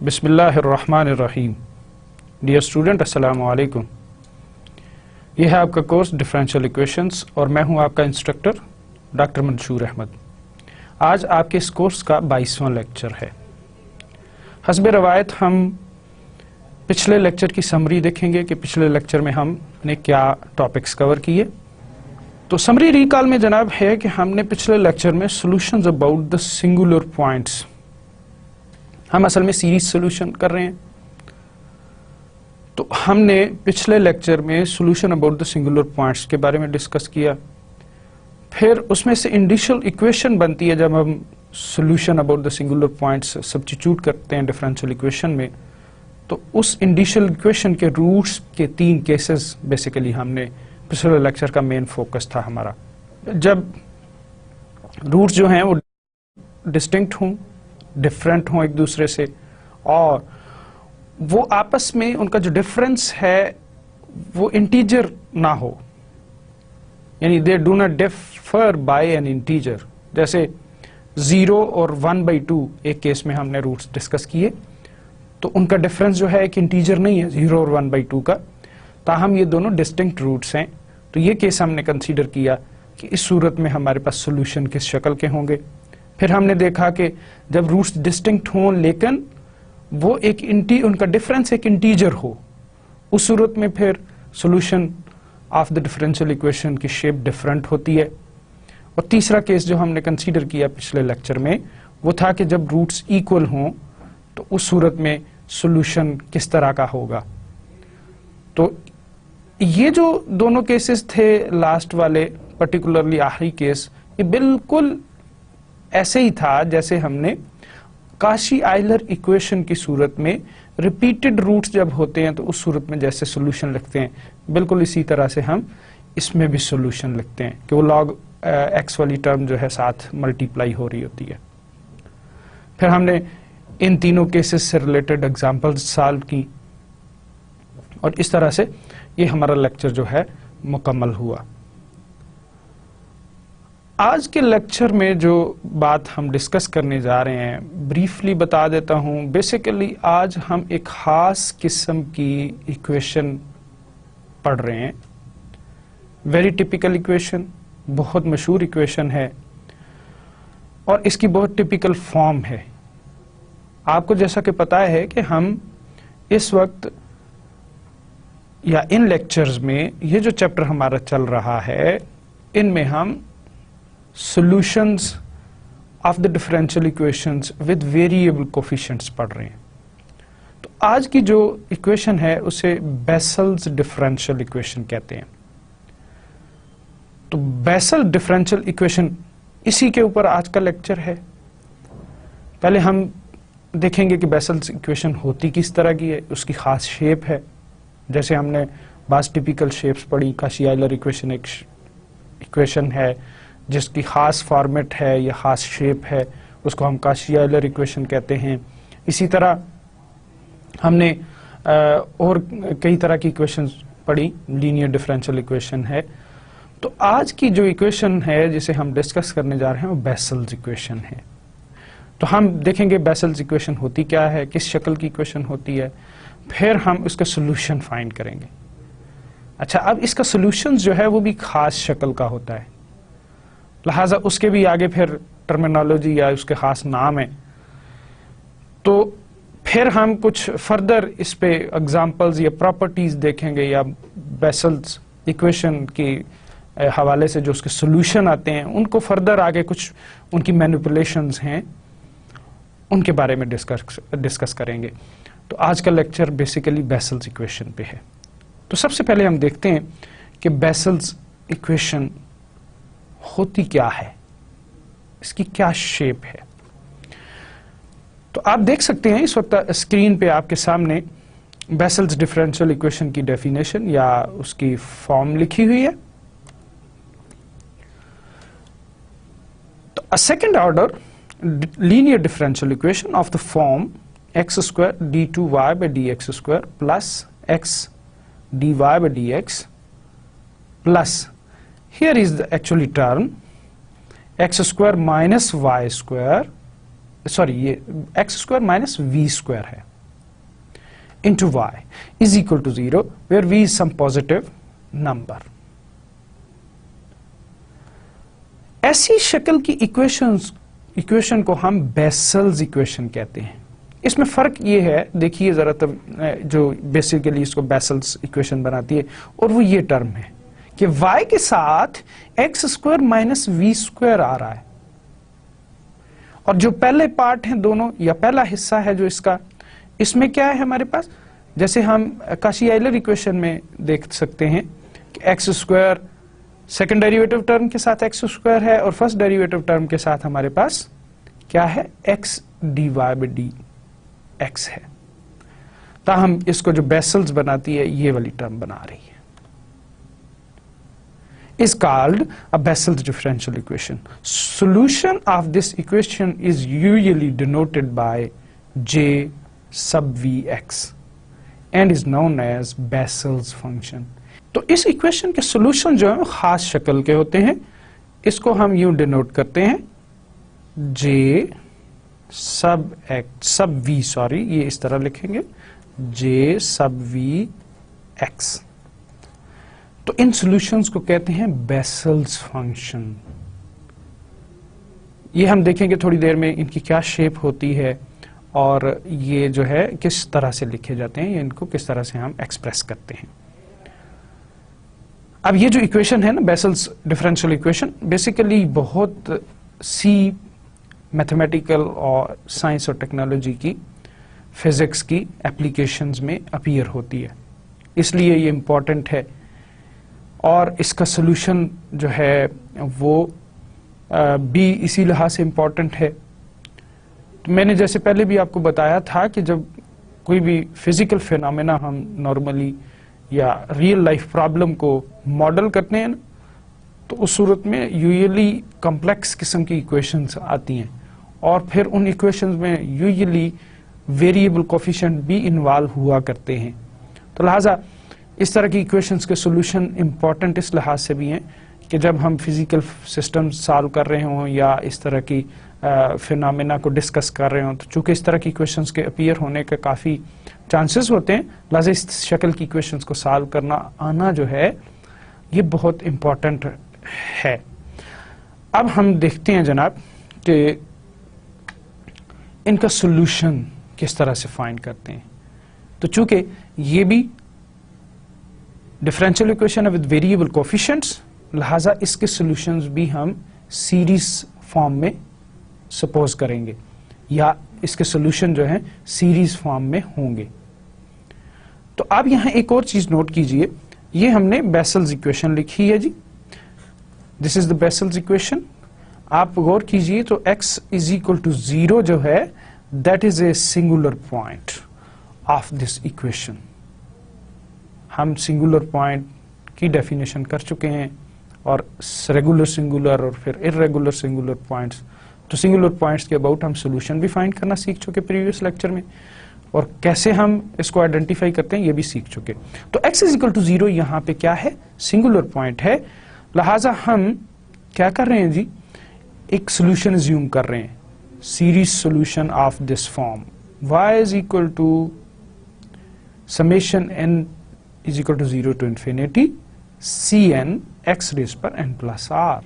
बिस्मिल्लाहिर्रहमानिर्रहीम। Dear student, अस्सलाम वालेकुम। ये है आपका कोर्स डिफरेंशियल इक्वेशंस और मैं हूं आपका इंस्ट्रक्टर डॉक्टर मंशूर अहमद। आज आपके इस कोर्स का 22वां लेक्चर है। हस्ब रवायत हम पिछले लेक्चर की समरी देखेंगे कि पिछले लेक्चर में हमने क्या टॉपिक्स कवर किए। तो समरी रिकॉल में जनाब है कि हमने पिछले लेक्चर में solutions about the singular points, हम असल में सीरीज सॉल्यूशन कर रहे हैं, तो हमने पिछले लेक्चर में solution about the singular points के बारे में डिस्कस किया। फिर उसमें से इंडिशियल इक्वेशन बनती है जब हम solution about the singular points substitute करते हैं डिफरेंशियल इक्वेशन में। तो उस इंडिशियल इक्वेशन के रूट्स के 3 केसेस बेसिकली हमने पिछले लेक्चर का मेन फोकस था हमारा। जब रूट्स जो हैं वो डिस्टिंक्ट हों, डिफरेंट हों एक दूसरे से, और वो आपस में उनका जो डिफरेंस है वो इंटीजर ना हो, यानी they do not differ by N integer. जैसे 0 और 1/2 एक केस में हमने रूट्स डिस्कस किए, तो उनका डिफरेंस जो है एक इंटीजर नहीं है 0 और 1/2 का, ताहम ये दोनों डिस्टिंक्ट रूट्स हैं। तो ये केस हमने कंसीडर किया कि इस सूरत में हमारे पास सॉल्यूशन किस शक्ल के होंगे। फिर हमने देखा कि जब रूट्स डिस्टिंक्ट हों लेकिन वो उनका डिफरेंस एक इंटीजर हो, उस सूरत में फिर solution of the differential equation की शेप डिफरेंट होती है। और तीसरा केस जो हमने कंसीडर किया पिछले लेक्चर में वो था कि जब रूट्स इक्वल हों तो उस सूरत में सॉल्यूशन किस तरह का होगा। तो ये जो दोनों केसेस थे, लास्ट वाले पर्टिकुलरली आखिरी केस, ये बिल्कुल ऐसे ही था जैसे हमने काशी आइलर इक्वेशन की सूरत में रिपीटेड रूट्स जब होते हैं तो उस सूरत में जैसे सॉल्यूशन लिखते हैं, बिल्कुल इसी तरह से हम इसमें भी सॉल्यूशन लिखते हैं कि वो log x वाली टर्म जो है साथ मल्टीप्लाई हो रही होती है। फिर हमने इन तीनों केसेस से रिलेटेड एग्जांपल्स सॉल्व की और इस तरह से ये हमारा लेक्चर जो है मुकम्मल हुआ। आज के लेक्चर में जो बात हम डिस्कस करने जा रहे हैं ब्रीफली बता देता हूं। बेसिकली आज हम एक खास किस्म की इक्वेशन पढ़ रहे हैं, वेरी टिपिकल इक्वेशन, बहुत मशहूर इक्वेशन है और इसकी बहुत टिपिकल फॉर्म है। आपको जैसा कि पता है कि हम इस वक्त या इन लेक्चर्स में ये जो चैप्टर हमारा चल रहा है इनमें हम solutions of the differential equations with variable coefficients पढ़ रहे हैं। तो आज की जो इक्वेशन है उसे बेसल्स डिफरेंशियल इक्वेशन कहते हैं। तो बेसल डिफरेंशियल इक्वेशन, इसी के ऊपर आज का लेक्चर है। पहले हम देखेंगे कि बेसल्स इक्वेशन होती किस तरह की है, उसकी खास शेप है। जैसे हमने बास टिपिकल शेप्स पढ़ी, काशी आइलर इक्वेशन एक इक्वेशन है जिसकी खास फॉर्मेट है या खास शेप है, उसको हम काशी आइलर इक्वेशन कहते हैं। इसी तरह हमने और कई तरह की इक्वेशंस पढ़ी, लीनियर डिफरेंशियल इक्वेशन है। तो आज की जो इक्वेशन है जिसे हम डिस्कस करने जा रहे हैं वो बेसल्स इक्वेशन है। तो हम देखेंगे बेसल्स इक्वेशन होती क्या है, किस शक्ल की इक्वेशन होती है, फिर हम उसका सोल्यूशन फाइंड करेंगे। अच्छा, अब इसका सोल्यूशन जो है वो भी खास शक्ल का होता है, लिहाजा उसके भी आगे फिर टर्मिनोलॉजी या उसके खास नाम है। तो फिर हम कुछ फर्दर इस पे एग्जांपल्स या प्रॉपर्टीज देखेंगे या बेसल्स इक्वेशन के हवाले से जो उसके सॉल्यूशन आते हैं उनको फर्दर आगे कुछ उनकी मैनिपुलेशंस हैं उनके बारे में डिस्कस करेंगे। तो आज का लेक्चर बेसिकली बेसल्स इक्वेशन पे है। तो सबसे पहले हम देखते हैं कि बेसल्स इक्वेशन होती क्या है, इसकी क्या शेप है। तो आप देख सकते हैं इस वक्त स्क्रीन पे आपके सामने बेसल्स डिफरेंशियल इक्वेशन की डेफिनेशन या उसकी फॉर्म लिखी हुई है। तो a second order linear differential equation of the form x² d2y by dx² plus x dy by dx plus here is the actually term x² minus y², sorry ये x² minus v² है, into y is equal to 0, where v is some positive number. ऐसी शक्ल की equation को हम vessels equation कहते हैं। इसमें फर्क ये है, देखिए जरा तब जो बेसिकली इसको बेसल्स इक्वेशन बनाती है, और वो ये टर्म है कि y के साथ x square minus we square आ रहा है, और जो पहले पार्ट है दोनों, या पहला हिस्सा है जो इसका, इसमें क्या है हमारे पास, जैसे हम काशी-आइलर इक्वेशन में देख सकते हैं कि x square second derivative term के साथ एक्स स्क्वायर है, और फर्स्ट डेरिवेटिव टर्म के साथ हमारे पास क्या है, X D Y by D X है। ताहम इसको जो बेसल्स बनाती है ये वाली टर्म बना रही है, is called a Bessel's differential equation. Solution of this equation is usually denoted by J sub Vx and is known as Bessel's function. तो इस इक्वेशन के सॉल्यूशन जो है खास शक्ल के होते हैं, इसको हम यूं डिनोट करते हैं J सब एक्स सब V, सॉरी ये इस तरह लिखेंगे J सब Vx। तो इन सॉल्यूशंस को कहते हैं बेसल्स फंक्शन। ये हम देखेंगे थोड़ी देर में इनकी क्या शेप होती है और ये जो है किस तरह से लिखे जाते हैं, या इनको किस तरह से हम एक्सप्रेस करते हैं। अब ये जो इक्वेशन है ना, बेसल्स डिफरेंशियल इक्वेशन, बेसिकली बहुत सी मैथमेटिकल और साइंस और टेक्नोलॉजी की, फिजिक्स की एप्लीकेशंस में अपीयर होती है, इसलिए ये इम्पॉर्टेंट है। और इसका सॉल्यूशन जो है वो भी इसी लिहाज से इम्पॉर्टेंट है। तो मैंने जैसे पहले भी आपको बताया था कि जब कोई भी फिजिकल फिनोमेना हम नॉर्मली या रियल लाइफ प्रॉब्लम को मॉडल करते हैं ना, तो उस सूरत में यूजुअली कॉम्प्लेक्स किस्म की इक्वेशंस आती हैं, और फिर उन इक्वेशंस में यूजुअली वेरिएबल कोफिशिएंट भी इन्वॉल्व हुआ करते हैं। तो लिहाजा इस तरह की इक्वेशंस के सॉल्यूशन इंपॉर्टेंट इस लिहाज से भी हैं कि जब हम फिजिकल सिस्टम सॉल्व कर रहे हों या इस तरह की फिनोमेना को डिस्कस कर रहे हों, तो चूंकि इस तरह की इक्वेशंस के अपीयर होने के काफ़ी चांसेस होते हैं, लिहाजा इस शक्ल की इक्वेशंस को सॉल्व करना आना जो है ये बहुत इम्पॉर्टेंट है। अब हम देखते हैं जनाब कि इनका सॉल्यूशन किस तरह से फाइंड करते हैं। तो चूंकि ये भी डिफरेंशियल इक्वेशन है विद वेरिएबल कोफिशिएंट्स, लिहाजा इसके सॉल्यूशंस भी हम सीरीज फॉर्म में सपोज करेंगे, या इसके सॉल्यूशन जो है सीरीज फॉर्म में होंगे। तो आप यहां एक और चीज नोट कीजिए, ये हमने बेसल्स इक्वेशन लिखी है जी, this is the Bessel's equation. आप गौर कीजिए तो x इज इक्वल टू 0 जो है, that is a singular point of this equation. हम सिंगुलर पॉइंट की डेफिनेशन कर चुके हैं, और रेगुलर सिंगुलर और फिर इर्रेगुलर सिंगुलर पॉइंट्स, तो सिंगुलर पॉइंट्स के अबाउट हम सॉल्यूशन भी फाइंड करना सीख चुके प्रीवियस लेक्चर में, और कैसे हम इसको आइडेंटिफाई करते हैं ये भी सीख चुके। तो x इज इक्वल टू 0 यहाँ पे क्या है, सिंगुलर पॉइंट है, लिहाजा हम क्या कर रहे हैं जी, एक सॉल्यूशन अज्यूम कर रहे हैं, series solution of this form y is equal to summation n is equal to 0 to infinity Cn x raised पर n plus r।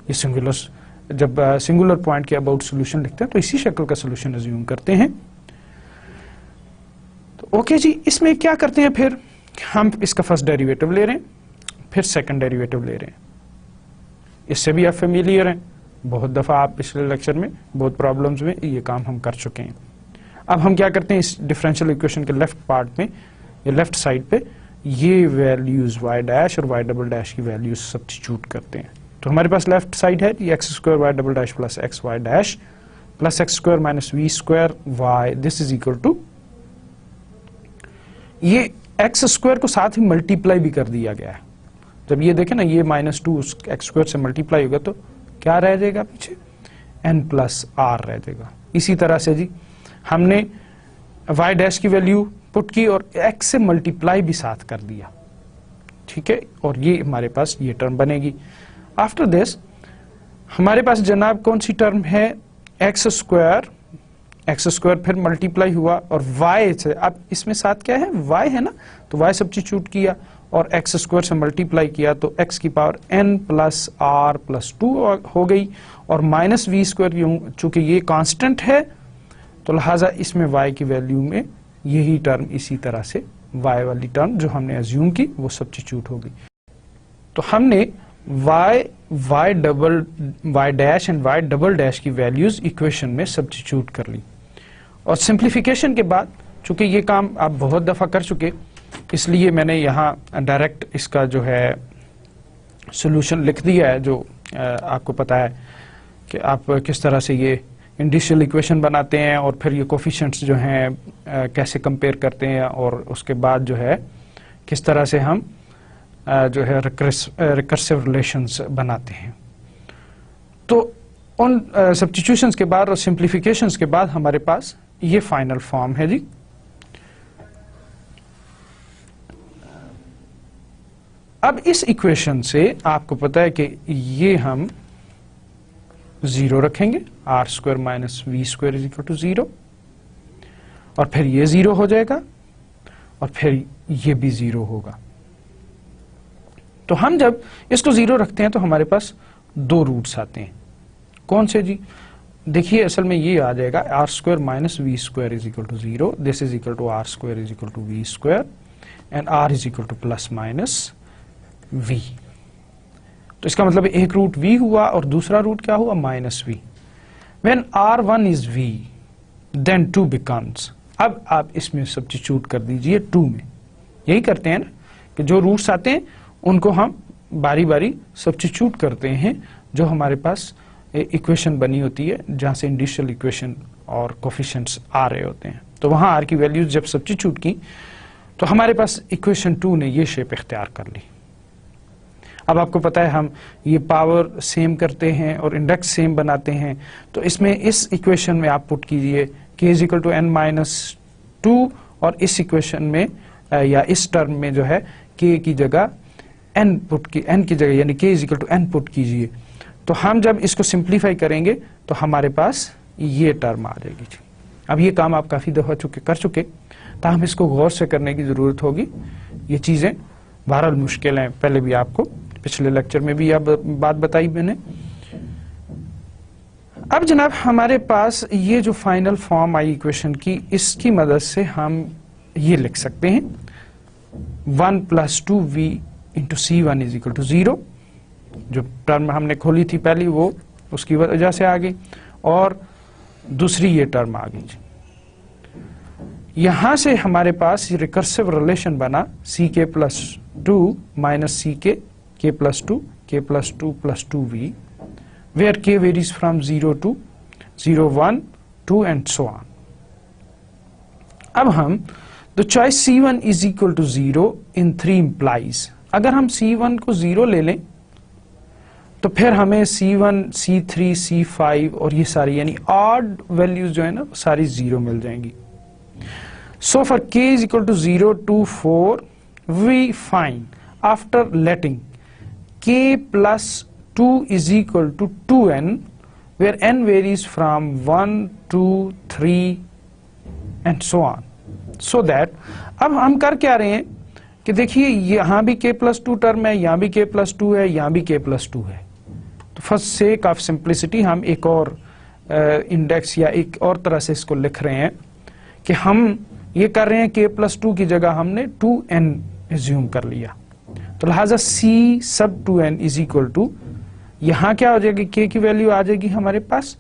ये सिंगुलर, जब सिंगुलर पॉइंट के अबाउट सॉल्यूशन लिखते हैं तो इसी शक्ल का सॉल्यूशन अज्यूम करते हैं। तो ओके जी, इसमें क्या करते हैं, फिर हम इसका फर्स्ट डेरिवेटिव ले रहे हैं, फिर सेकंड डेरिवेटिव ले रहे हैं। इससे भी आप फेमिलियर हैं, बहुत दफा आप पिछले लेक्चर में बहुत प्रॉब्लम्स में ये काम हम कर चुके हैं। अब हम क्या करते हैं, इस डिफरेंशियल इक्वेशन के लेफ्ट पार्ट में, लेफ्ट साइड पे ये वैल्यूज y डैश और y डबल डैश की वैल्यूज सब्स्टिट्यूट करते हैं। तो हमारे पास लेफ्ट साइड है X square y double dash plus x Y dash plus X square minus we square y, this is equal to, ये एक्स स्क्वायर को साथ ही मल्टीप्लाई भी कर दिया गया है। जब ये देखें ना, ये -2 एक्स स्क्वायर से मल्टीप्लाई होगा तो क्या रह जाएगा पीछे, n प्लस आर रह जाएगा। इसी तरह से जी हमने y डैश की वैल्यू पुट की और x से मल्टीप्लाई भी साथ कर दिया, ठीक है, और ये हमारे पास ये टर्म बनेगी। आफ्टर दिस हमारे पास जनाब कौन सी टर्म है, एक्स स्क्वायर एक्स स्क्वायर फिर मल्टीप्लाई हुआ और वाई से, अब इसमें साथ क्या है, वाई है ना, तो वाई सब्स्टिट्यूट किया और एक्स स्क्वायर से मल्टीप्लाई किया तो एक्स की power n plus R plus 2 हो गई, और माइनस वी स्क्वायर चूंकि ये कांस्टेंट है तो लिहाजा इसमें y की वैल्यू में यही टर्म इसी तरह से y वाली टर्म जो हमने अज्यूम की वो सब्स्टिट्यूट हो गई। तो हमने y dash and y double dash की वैल्यूज इक्वेशन में सब्स्टिट्यूट कर ली, और सिंप्लीफिकेशन के बाद चूंकि ये काम आप बहुत दफा कर चुके इसलिए मैंने यहाँ डायरेक्ट इसका जो है सॉल्यूशन लिख दिया है, जो आपको पता है कि आप किस तरह से ये इंडिशियल इक्वेशन बनाते हैं और फिर ये कोफिशिएंट्स जो हैं कैसे कंपेयर करते हैं, और उसके बाद जो है किस तरह से हम जो है रिकर्सिव रिलेशंस बनाते हैं। तो उन सब्स्टिट्यूशंस के बाद और सिंप्लीफिकेशंस के बाद हमारे पास ये फाइनल फॉर्म है जी। अब इस इक्वेशन से आपको पता है कि ये हम 0 रखेंगे, R square minus we square is equal to 0, और फिर ये 0 हो जाएगा और फिर ये भी 0 होगा। तो हम जब इसको 0 रखते हैं तो हमारे पास दो रूट्स आते हैं। कौन से जी? देखिए असल में ये आ जाएगा R square minus we square is equal to 0, this is equal to R square is equal to V square and R is equal to plus minus v। तो इसका मतलब एक रूट v हुआ और दूसरा रूट क्या हुआ, minus v। When r1 is v, then 2 becomes, अब आप इसमें सब्स्टिट्यूट कर दीजिए 2 में। यही करते हैं ना कि जो रूट्स आते हैं उनको हम बारी बारी सब्स्टिट्यूट करते हैं जो हमारे पास इक्वेशन बनी होती है जहां से इंडिशियल इक्वेशन और कोफिशिएंट्स आ रहे होते हैं। तो वहां आर की वैल्यूज जब सब्स्टिट्यूट की तो हमारे पास इक्वेशन 2 ने ये शेप इख्तियार कर ली। अब आपको पता है हम ये पावर सेम करते हैं और इंडेक्स सेम बनाते हैं, तो इसमें इस इक्वेशन में आप पुट कीजिए k is equal to n minus 2 और इस इक्वेशन में या इस टर्म में जो है k की जगह n पुट की, n की जगह यानी k is equal to n put कीजिए। तो हम जब इसको सिंप्लीफाई करेंगे तो हमारे पास ये टर्म आ जाएगी। अब ये काम आप काफी दफा कर चुके, ताहम इसको गौर से करने की जरूरत होगी। ये चीजें बहरहाल मुश्किल हैं, पहले भी आपको पिछले लेक्चर में भी यह बात बताई मैंने। अब जनाब हमारे पास ये जो फाइनल फॉर्म आई इक्वेशन की, इसकी मदद से हम ये लिख सकते हैं 1 plus 2v into c1 is equal to 0। जो टर्म हमने खोली थी पहली वो उसकी वजह से आ गई, और दूसरी ये टर्म आ गई। यहां से हमारे पास रिकर्सिव रिलेशन बना ck plus 2 minus k plus 2 plus 2v, where k varies from 0 to 0, 1, 2 and so on. अब हम the choice c1 is equal to 0 in 3 implies, अगर हम c1 को 0 ले लें तो फिर हमें c1, c3, c5 और ये सारी यानी odd values जो है ना सारी 0 मिल जाएंगी। So for k is equal to 0 to 4, we find after letting k plus 2 is equal to 2n, where n varies from 1, 2, 3 and so on. So that अब हम कर क्या रहे हैं कि देखिए यहाँ भी k plus 2 टर्म है, यहाँ भी k plus 2 है, यहाँ भी k plus 2 है। तो फर्स्ट सेक ऑफ सिंप्लिसिटी हम एक और इंडेक्स या एक और तरह से इसको लिख रहे हैं कि हम ये कर रहे हैं k plus 2 की जगह हमने 2n एज्यूम कर लिया। तो लिहाजा c सब 2n इज इक्वल टू, यहां क्या हो जाएगी, k की वैल्यू आ जाएगी हमारे पास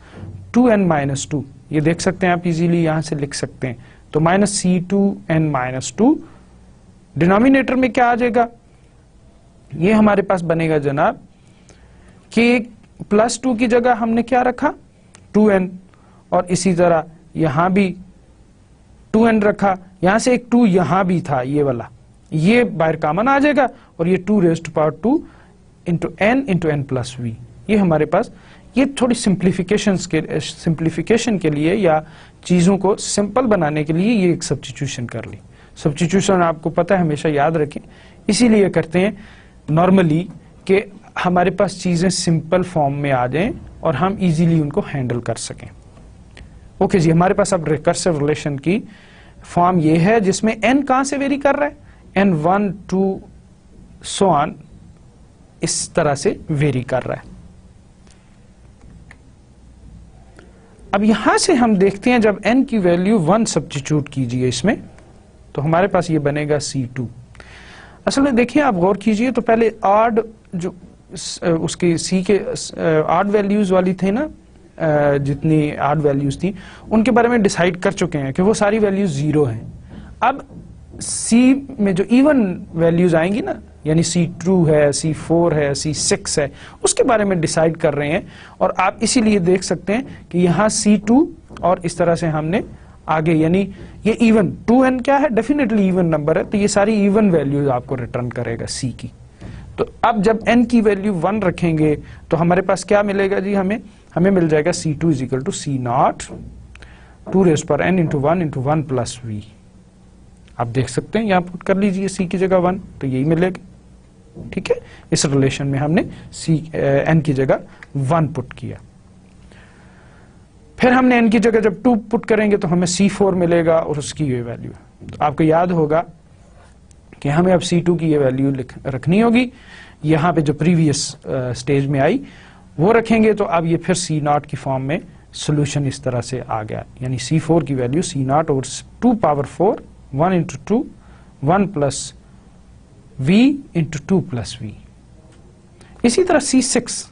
2n माइनस 2। ये देख सकते हैं आप इजीली यहां से लिख सकते हैं। तो माइनस c2n माइनस 2, डिनोमिनेटर में क्या आ जाएगा, ये हमारे पास बनेगा जनाब k प्लस 2 की जगह हमने क्या रखा 2n, और इसी तरह यहां भी 2n रखा, यहां से एक 2 यहां भी था ये वाला, ये बाहर कॉमन आ जाएगा और ये 2 raised to power 2 into n plus v। ये हमारे पास ये थोड़ी सिंप्लीफिकेशन के लिए या चीजों को सिंपल बनाने के लिए ये एक सब्स्टिट्यूशन कर ली। सब्स्टिट्यूशन आपको पता है हमेशा याद रखें, इसीलिए करते हैं नॉर्मली कि हमारे पास चीजें सिंपल फॉर्म में आ जाएं और हम इजीली उनको हैंडल कर सकें। ओके जी, हमारे पास अब रिकर्सिव रिलेशन की फॉर्म ये है जिसमें n कहां से वेरी कर रहा है, n 1 2 so on इस तरह से वेरी कर रहा है। अब यहां से हम देखते हैं जब n की वैल्यू 1 सब्स्टिट्यूट कीजिए इसमें, तो हमारे पास ये बनेगा C2। असल में देखिए, आप गौर कीजिए तो पहले ऑड जो उसके C के ऑड वैल्यूज वाली थे ना, जितनी ऑड वैल्यूज थी उनके बारे में डिसाइड कर चुके हैं कि वो सारी वैल्यूज 0 हैं। अब C में जो इवन वैल्यूज आएंगी ना, यानी C2 है, C4 है, C6 है, उसके बारे में डिसाइड कर रहे हैं। और आप इसीलिए देख सकते हैं कि यहाँ C2 और इस तरह से हमने आगे, यानी ये इवन 2n क्या है, डेफिनेटली इवन नंबर है, तो ये सारी इवन वैल्यूज आपको रिटर्न करेगा C की। तो अब जब n की वैल्यू 1 रखेंगे तो हमारे पास क्या मिलेगा जी, हमें मिल जाएगा C2 is equal to C0 2 raise power n into 1 into 1 plus v। आप देख सकते हैं, यहां पुट कर लीजिए C की जगह 1, तो यही मिलेगा। ठीक है, इस रिलेशन में हमने n की जगह 1 पुट किया। फिर हमने n की जगह जब 2 पुट करेंगे तो हमें C4 मिलेगा और उसकी ये वैल्यू। तो आपको याद होगा कि हमें अब C2 की ये वैल्यू रखनी होगी, यहां पे जो प्रीवियस स्टेज में आई वो रखेंगे। तो अब ये फिर C0 की फॉर्म में सॉल्यूशन इस तरह से आ गया, यानी C4 की वैल्यू C0 और 2 power 4 1 into 2 1 plus v into 2 plus v। इसी तरह C6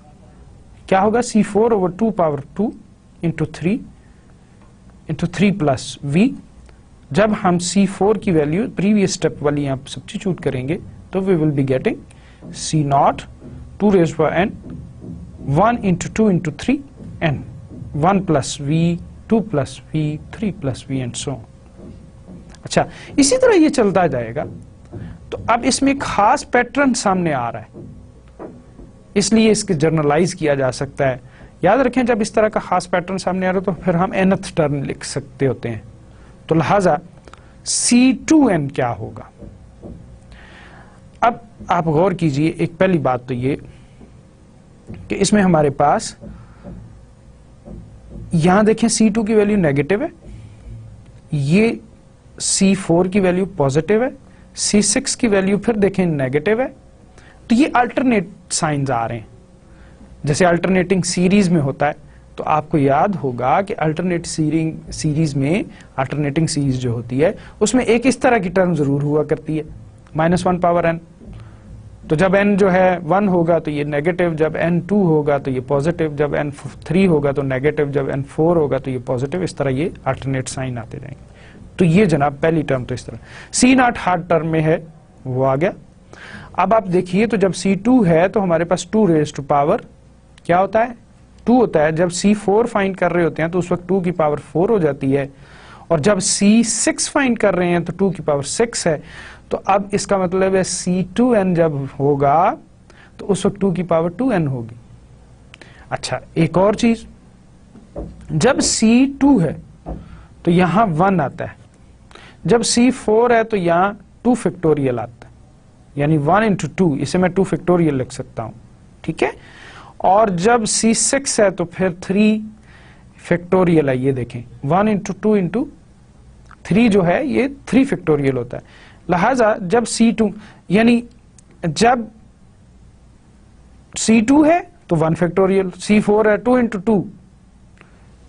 क्या होगा, C4 over 2 power 2 into 3 plus v। जब हम C4 की वैल्यू प्रीवियस स्टेप वाली यहां सब्स्टिट्यूट करेंगे तो we will be getting C0 2 raise power n 1 into 2 into 3 n 1 plus v 2 plus v 3 plus v and so. अच्छा, इसी तरह ये चलता जाएगा। तो अब इसमें एक खास पैटर्न सामने आ रहा है, इसलिए इसके जर्नलाइज किया जा सकता है। याद रखें, जब इस तरह का खास पैटर्न सामने आ रहा है तो फिर हम nth टर्म लिख सकते होते हैं। तो लिहाजा C2n क्या होगा। अब आप गौर कीजिए, एक पहली बात तो ये कि इसमें हमारे पास यहां देखें C2 की वैल्यू नेगेटिव है, ये C4 की वैल्यू पॉजिटिव है, C6 की वैल्यू फिर देखें नेगेटिव है। तो ये अल्टरनेट साइंस आ रहे हैं, जैसे अल्टरनेटिंग सीरीज में होता है। तो आपको याद होगा कि अल्टरनेट सीरीज में अल्टरनेटिंग सीरीज जो होती है उसमें एक इस तरह की टर्म जरूर हुआ करती है, -1 पावर n। तो जब n जो है 1 होगा तो ये नेगेटिव, जब n 2 होगा तो ये पॉजिटिव, जब n 3 होगा तो नेगेटिव, जब n 4 होगा तो ये पॉजिटिव। इस तरह ये अल्टरनेट साइन आते जाएंगे। तो ये जनाब पहली टर्म तो इस तरह C0 हार्ड टर्म में है, वो आ गया। अब आप देखिए, तो जब C2 है तो हमारे पास 2 रेज़ टू पावर क्या होता है, 2 होता है। जब C4 फाइंड कर रहे होते हैं तो उस वक्त 2 की पावर 4 हो जाती है, और जब C6 फाइंड कर रहे हैं तो 2 की पावर 6 है। तो अब इसका मतलब है C2n जब होगा तो उस वक्त 2 की पावर 2n होगी। अच्छा, एक और चीज, जब C2 है तो यहां 1 आता है, जब C4 है तो यहां 2 फैक्टोरियल आता है, यानी 1 इंटू 2, इसे मैं 2 फैक्टोरियल लिख सकता हूं। ठीक है, और जब C6 है तो फिर 3 फैक्टोरियल है। ये देखें 1 इंटू 2 इंटू 3 जो है ये 3 फैक्टोरियल होता है। लिहाजा जब C2, यानी जब C2 है तो 1 फैक्टोरियल, C4 है 2 इंटू 2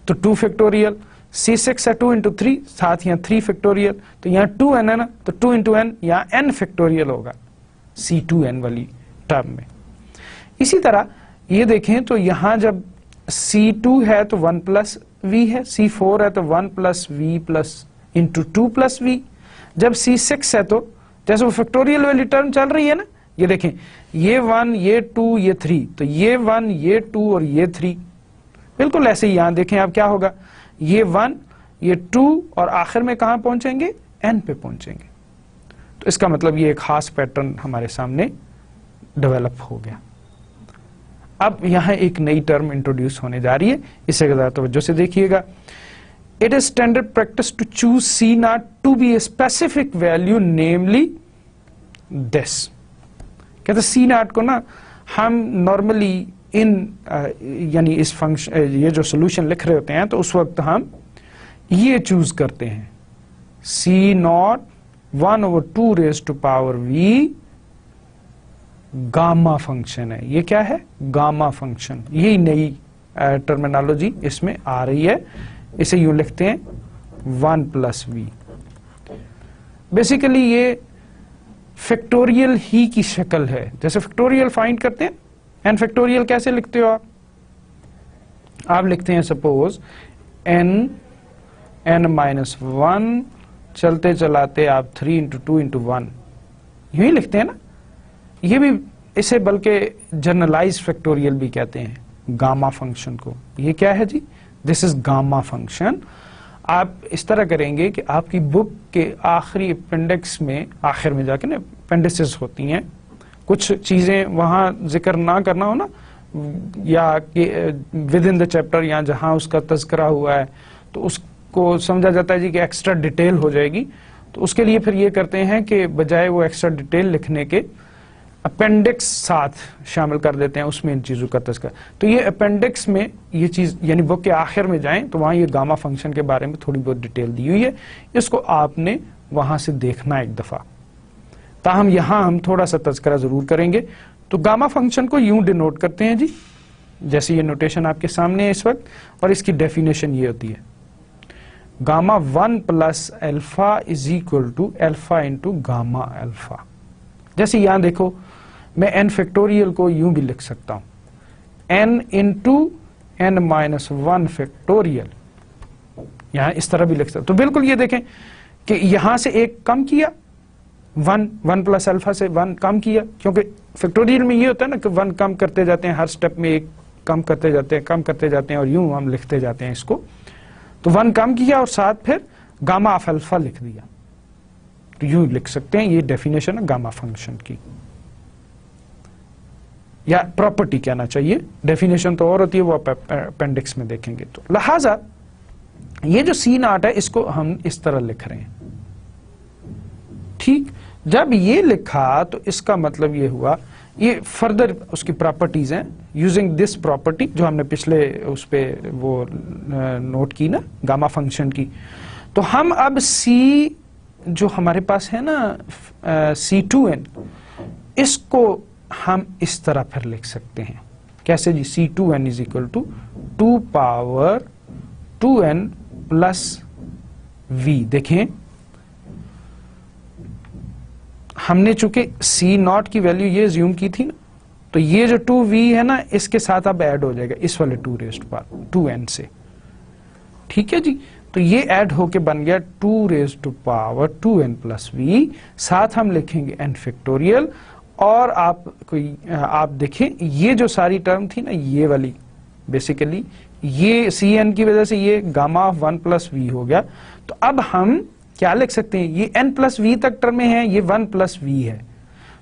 तो 2 फैक्टोरियल, C6 है 2 इंटू 3, साथ यहाँ 3 फैक्टोरियल। तो यहाँ 2n है ना, तो 2 इंटू n यहाँ n फैक्टोरियल होगा C2n वाली टर्म में। इसी तरह ये देखें तो यहां जब C2 है तो 1 प्लस v है, C4 है तो 1 plus v plus into 2 plus v। जब C6 है तो जैसे वो फैक्टोरियल वाली टर्म चल रही है ना, ये देखें ये 1 ये 2 ये 3, तो ये 1 ये 2 और ये 3, बिल्कुल ऐसे ही यहां देखें आप क्या होगा, ये 1 ये 2 और आखिर में कहां पहुंचेंगे, n पे पहुंचेंगे। तो इसका मतलब ये एक खास पैटर्न हमारे सामने डेवलप हो गया। अब यहां एक नई टर्म इंट्रोड्यूस होने जा रही है, इसे ज़रा तवज्जो से देखिएगा। It is standard practice to choose C0 to be a specific value namely this. कहते C0 को ना हम नॉर्मली इन यानी इस फंक्शन, ये जो सोल्यूशन लिख रहे होते हैं तो उस वक्त हम ये चूज करते हैं, c not 1/2 raise to power v gamma function है। ये क्या है? Gamma function. यही नई टर्मिनोलॉजी इसमें आ रही है। इसे यूं लिखते हैं 1+v। बेसिकली ये फैक्टोरियल ही की शक्ल है। जैसे फैक्टोरियल फाइंड करते हैं, एन फैक्टोरियल कैसे लिखते हो आप लिखते हैं सपोज n-1 चलते चलाते आप 3 × 2 × 1 यूं ही लिखते हैं ना। ये भी इसे बल्कि जनरलाइज फैक्टोरियल भी कहते हैं गामा फंक्शन को। ये क्या है जी? This is gamma function. आप इस तरह करेंगे कि आपकी बुक के आखिरी अपेंडिक्स में, आखिर में जाके ना अपेंडिसेस होती हैं, कुछ चीजें वहां जिक्र ना करना हो ना, या विद इन द चैप्टर या जहां उसका तज़किरा हुआ है तो उसको समझा जाता है जी कि एक्स्ट्रा डिटेल हो जाएगी। तो उसके लिए फिर ये करते हैं कि बजाय वो एक्स्ट्रा डिटेल लिखने के अपेंडिक्स साथ शामिल कर देते हैं, उसमें इन चीजों का तज़किरा। तो ये अपेंडिक्स में ये चीज, यानी बुक के आखिर में जाएं तो वहां ये गामा फंक्शन के बारे में थोड़ी बहुत डिटेल दी हुई है। इसको आपने वहां से देखना एक दफा। ताहम यहां हम थोड़ा सा तज़किरा जरूर करेंगे। तो गामा फंक्शन को यूं डिनोट करते हैं जी, जैसे ये नोटेशन आपके सामने है इस वक्त, और इसकी डेफिनेशन ये होती है gamma 1 + alpha is equal to alpha into gamma alpha. जैसे यहां देखो, मैं n फैक्टोरियल को यूं भी लिख सकता हूं, n इंटू n-1 फैक्टोरियल। यहां इस तरह भी लिख सकता हूं। तो बिल्कुल ये देखें कि यहां से एक कम किया, 1 + अल्फा से 1 कम किया, क्योंकि फैक्टोरियल में ये होता है ना कि 1 कम करते जाते हैं, हर स्टेप में एक कम करते जाते हैं, कम करते जाते हैं, और यूं हम लिखते जाते हैं इसको। तो 1 कम किया और साथ फिर गामा ऑफ अल्फा लिख दिया। तो यूं लिख सकते हैं, ये डेफिनेशन है गामा फंक्शन की, या प्रॉपर्टी कहना चाहिए। डेफिनेशन तो और होती है, वो आप अपेंडिक्स में देखेंगे। तो लिहाजा ये जो C0 है इसको हम इस तरह लिख रहे हैं। ठीक, जब ये लिखा तो इसका मतलब ये हुआ, ये फर्दर उसकी प्रॉपर्टीज हैं, यूजिंग दिस प्रॉपर्टी जो हमने पिछले उस पे वो नोट की ना गामा फंक्शन की। तो हम अब C जो हमारे पास है ना C2n, इसको हम इस तरह फिर लिख सकते हैं। कैसे जी? C2n is equal to 2 power 2n plus v। देखें, हमने चूंकि C0 की वैल्यू ये ज्यूम की थी ना, तो ये जो 2v है ना, इसके साथ अब ऐड हो जाएगा इस वाले 2 रेज़ टू पावर 2n से। ठीक है जी, तो ये ऐड होके बन गया 2 raise to power 2n plus v। साथ हम लिखेंगे n फैक्टोरियल, और आप देखें ये जो सारी टर्म थी ना, ये वाली बेसिकली ये Cn की वजह से ये गामा ऑफ 1 + v हो गया। तो अब हम क्या लिख सकते हैं? ये n + v तक टर्म में है, ये 1 + v है।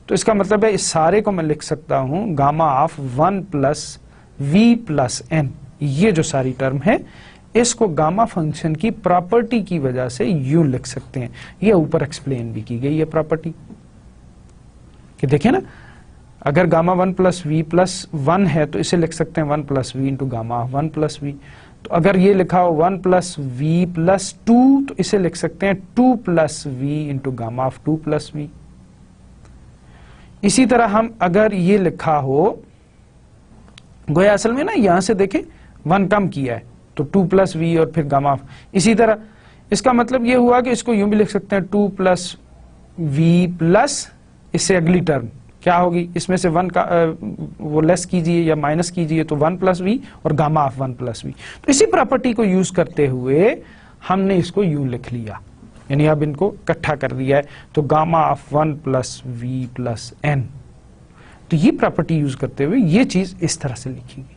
तो इसका मतलब है इस सारे को मैं लिख सकता हूं गामा ऑफ 1 + v + n। ये जो सारी टर्म है इसको गामा फंक्शन की प्रॉपर्टी की वजह से यूं लिख सकते हैं। ये ऊपर एक्सप्लेन भी की गई है प्रॉपर्टी कि देखें ना, अगर गामा 1 + v + 1 है तो इसे लिख सकते हैं 1 + v into gamma of 1 + v। तो अगर ये लिखा हो 1 + v + 2 तो इसे लिख सकते हैं 2 + v into gamma of 2 + v। इसी तरह हम अगर ये लिखा हो, गोया असल में ना यहां से देखें 1 कम किया है तो 2 + v और फिर गामा ऑफ, इसी तरह इसका मतलब ये हुआ कि इसको यूं भी लिख सकते हैं 2 + v प्लस इससे अगली टर्म क्या होगी, इसमें से 1 का वो लेस कीजिए या माइनस कीजिए तो 1 + v और गामा ऑफ 1 + v। तो इसी प्रॉपर्टी को यूज करते हुए हमने इसको यूं लिख लिया, यानी अब इनको इकट्ठा कर दिया है। तो गामा ऑफ 1 + v + n, तो ये प्रॉपर्टी यूज करते हुए ये चीज इस तरह से लिखी गई।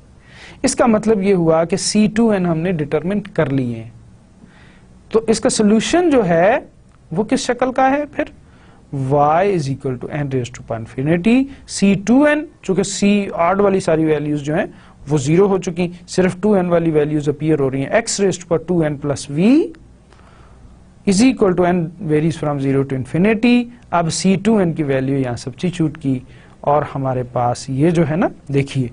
इसका मतलब ये हुआ कि C2n हमने डिटरमिन कर लिए हैं। तो इसका सोल्यूशन जो है वो किस शक्ल का है फिर? y is equal to n raise to power infinity C2n, चूंकि C ऑड वाली सारी वैल्यूज जो हैं वो 0 हो चुकी, सिर्फ 2n वाली वैल्यूज अपीयर हो रही हैं, x raise to power 2n + v is equal to n varies from 0 to infinity. अब C2n की वैल्यू यहाँ सब्स्टिट्यूट की और हमारे पास ये जो है ना, देखिए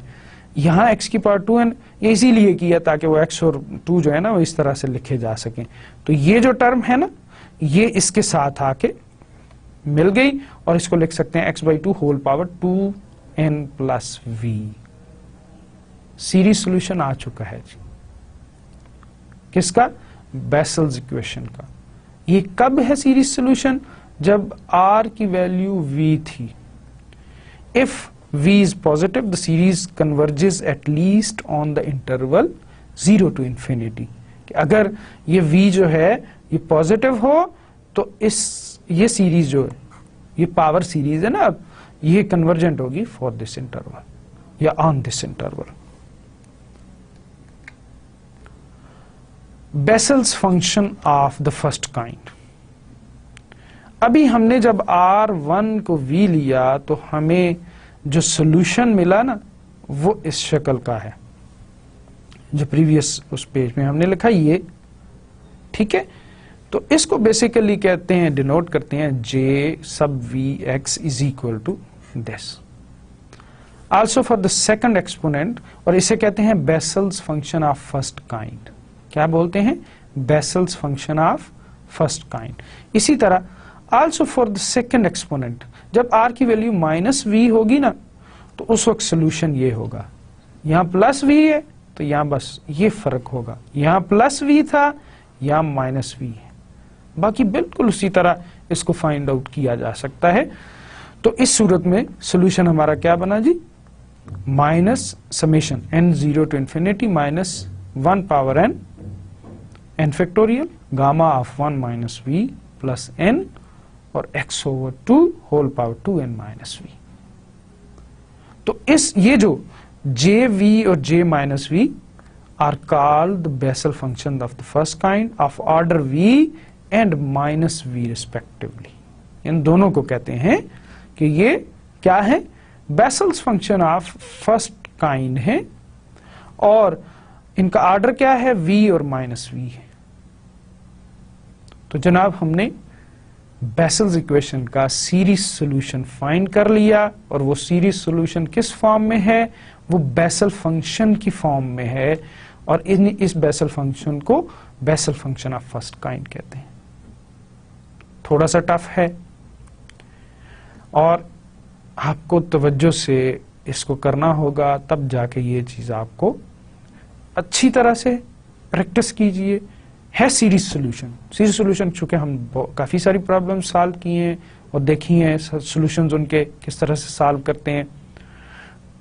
यहाँ x की पावर 2n इसीलिए किया ताकि वो x और 2 जो है ना वो इस तरह से लिखे जा सकें। तो ये जो टर्म है ना ये इसके साथ आके मिल गई और इसको लिख सकते हैं x/2 whole power 2n plus v। Series solution आ चुका है जी, किसका? बेसल्स इक्वेशन का। ये कब है सीरीज सॉल्यूशन? जब r की वैल्यू v थी। If v is positive, the series converges at least on the interval 0 to infinity। कि अगर ये v जो है ये पॉजिटिव हो तो ये सीरीज जो है ये पावर सीरीज है ना, अब ये कन्वर्जेंट होगी फॉर दिस इंटरवल या on this interval. Vessels function of the first kind. अभी हमने जब r1 को v लिया तो हमें जो सॉल्यूशन मिला ना वो इस शक्ल का है जो प्रीवियस उस पेज में हमने लिखा ये, ठीक है। तो इसको बेसिकली कहते हैं, डिनोट करते हैं j sub vx is equal to this. Also for the second exponent, और इसे कहते हैं Bessel's function of first kind. क्या बोलते हैं? Bessel's function of first kind. इसी तरह also for the second exponent, जब r की वैल्यू -v होगी ना तो उस वक्त सोल्यूशन ये होगा, यहां +v है तो यहां बस ये फर्क होगा, यहां +v था यहां -v है। बाकी बिल्कुल उसी तरह इसको फाइंड आउट किया जा सकता है। तो इस सूरत में सोल्यूशन हमारा क्या बना जी? Minus summation n0 to infinity minus 1 power n factorial gamma of 1 minus v plus n और x/2 whole power 2n minus v। तो ये जो jv और j minus v are called the Bessel function of the first kind of order v and minus v respectively. इन दोनों को कहते हैं कि ये क्या है? Bessel's function of first kind है और इनका ऑर्डर क्या है? v और माइनस v है। तो जनाब हमने बेसल्स इक्वेशन का सीरीज सॉल्यूशन फाइंड कर लिया और वो सीरीज सॉल्यूशन किस फॉर्म में है? वो बेसल फंक्शन की फॉर्म में है और इस बेसल फंक्शन को basal function of first kind कहते हैं। थोड़ा सा टफ है और आपको तवज्जो से इसको करना होगा, तब जाके ये चीज आपको अच्छी तरह से प्रैक्टिस कीजिए। है सीरीज सॉल्यूशन चूंकि हम काफी सारी प्रॉब्लम सॉल्व की हैं और देखी हैं सॉल्यूशंस उनके किस तरह से सॉल्व करते हैं।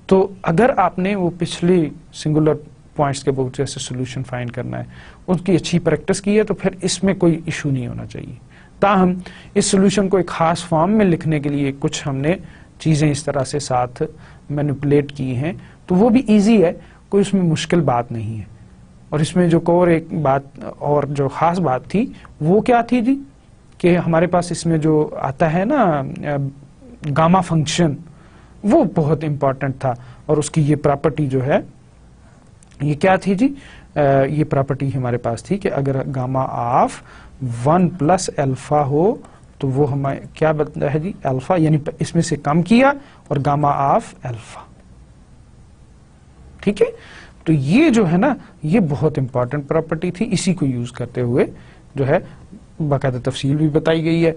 तो अगर आपने वो पिछली सिंगुलर पॉइंट्स के बहुत से ऐसे सॉल्यूशन फाइंड करना है, उनकी अच्छी प्रैक्टिस की है तो फिर इसमें कोई इशू नहीं होना चाहिए। ताहम इस सॉल्यूशन को एक खास फॉर्म में लिखने के लिए कुछ हमने चीजें इस तरह से साथ मैनिपुलेट की हैं, तो वो भी इजी है, कोई उसमें मुश्किल बात नहीं है। और इसमें जो और एक बात और जो खास बात थी वो क्या थी जी? कि हमारे पास इसमें जो आता है ना गामा फंक्शन, वो बहुत इंपॉर्टेंट था और उसकी ये प्रॉपर्टी जो है ये क्या थी जी? ये प्रॉपर्टी हमारे पास थी कि अगर गामा ऑफ 1 प्लस अल्फा हो तो वो हमें क्या बताया है जी? अल्फा, यानी इसमें से कम किया और गामा ऑफ अल्फा। ठीक है, तो ये जो है ना ये बहुत इंपॉर्टेंट प्रॉपर्टी थी। इसी को यूज करते हुए जो है बाकायदा तफसील भी बताई गई है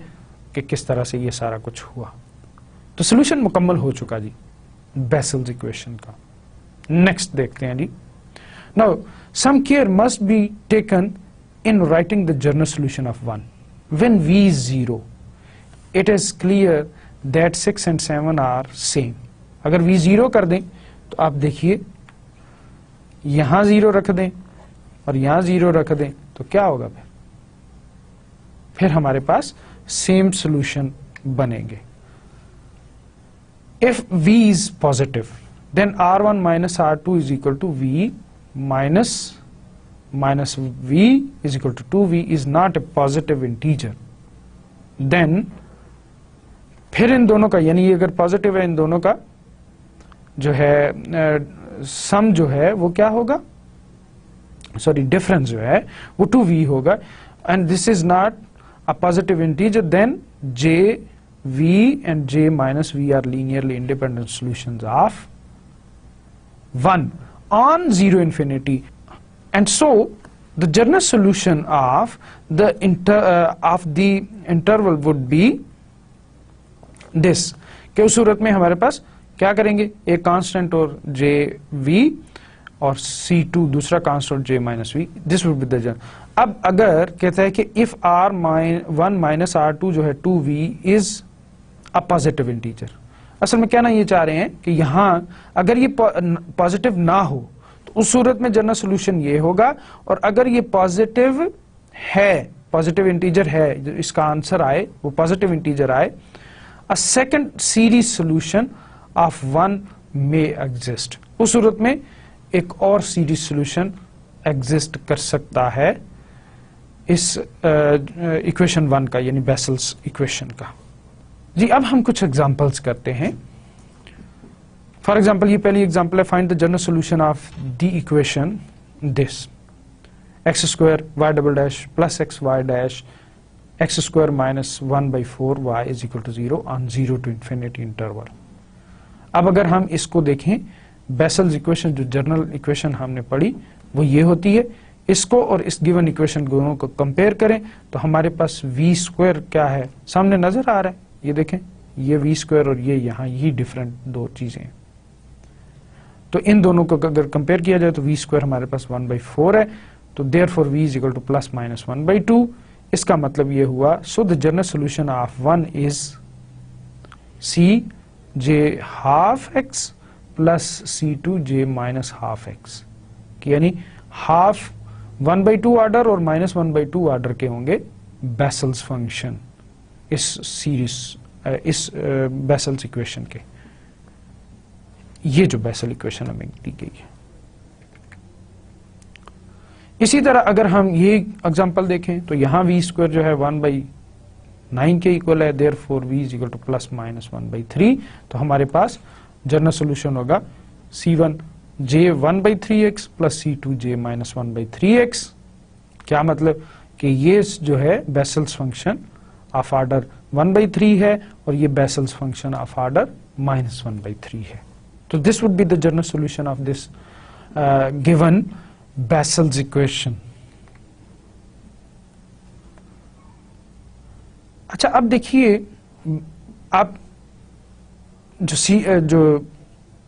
कि किस तरह से ये सारा कुछ हुआ। तो सोल्यूशन मुकम्मल हो चुका जी बेसल्स इक्वेशन का। नेक्स्ट देखते हैं जी। Now some care must be taken in writing the general solution of 1 when v is 0 it is clear that 6 and 7 are same। अगर v 0 कर दें तो आप देखिए यहां 0 रख दें और यहां 0 रख दें तो क्या होगा? फिर हमारे पास सेम सॉल्यूशन बनेंगे। If v is positive then r1 minus r2 is equal to v minus v is equal to 2v is not a positive integer। then फिर इन दोनों का, यानी ये अगर पॉजिटिव है, इन दोनों का जो है सम जो है वो क्या होगा? सॉरी, डिफरेंस जो है वो 2v होगा। And this is not a positive integer, then j v and j minus v are linearly independent solutions of 1 on 0 infinity, and so the general solution of the interval would be this, कि उस सूरत में हमारे पास क्या करेंगे, एक constant और जे we और C2 दूसरा constant J minus v, this would be the general. अब अगर कहता है कि इफ R1 माइनस R2 जो है 2V is a positive integer, असल में कहना ये चाह रहे हैं कि यहां अगर ये पॉजिटिव ना हो तो उस सूरत में जनरल सोल्यूशन ये होगा, और अगर ये पॉजिटिव है, पॉजिटिव इंटीजर है, जो इसका आंसर आए वो पॉजिटिव इंटीजर आए, a second series solution of 1 may exist, उस सूरत में एक और सीरीज सोल्यूशन एग्जिस्ट कर सकता है इस इक्वेशन 1 का, यानी बेसल्स इक्वेशन का। जी अब हम कुछ एग्जांपल्स करते हैं। फॉर एग्जांपल ये पहली एग्जांपल है, find the general solution of the equation this x square y double dash plus x Y dash x square minus 1/4 y is equal to 0 on 0 to infinity interval. अब अगर हम इसको देखें, Bessel's equation जो general equation हमने पढ़ी वो ये होती है, इसको और इस गिवन इक्वेशन दोनों को कंपेयर करें तो हमारे पास v स्क्वायर क्या है सामने नजर आ रहा है, ये देखें, ये v स्क्वायर और ये यहाँ यही डिफरेंट दो चीजें हैं। तो इन दोनों को अगर कंपेयर किया जाए तो v स्क्वायर हमारे पास 1/4 है, तो therefore v is equal to plus minus 1/2। इसका मतलब ये हुआ, so the general solution of 1 is c j half x plus c2 j minus half x, यानी हाफ 1/2 ऑर्डर और माइनस 1/2 ऑर्डर के होंगे बेसल्स फंक्शन इस सीरीज, इस बेसल्स इक्वेशन के। ये जो बेसल इक्वेशन हमें दी गई है। इसी तरह अगर हम ये एग्जांपल देखें तो यहां v स्क्वायर जो है 1/9 के इक्वल है, therefore v is equal to plus minus 1/3। तो हमारे पास जनरल सोल्यूशन होगा c1 j 1/3x plus c2 j minus 1/3x। क्या मतलब कि ये जो है बेसल्स फंक्शन ऑफ ऑर्डर 1/3 है और ये vessels function of order minus 1/3 है। तो this would be the general solution of this given vessels equation. अच्छा अब देखिए, आप जो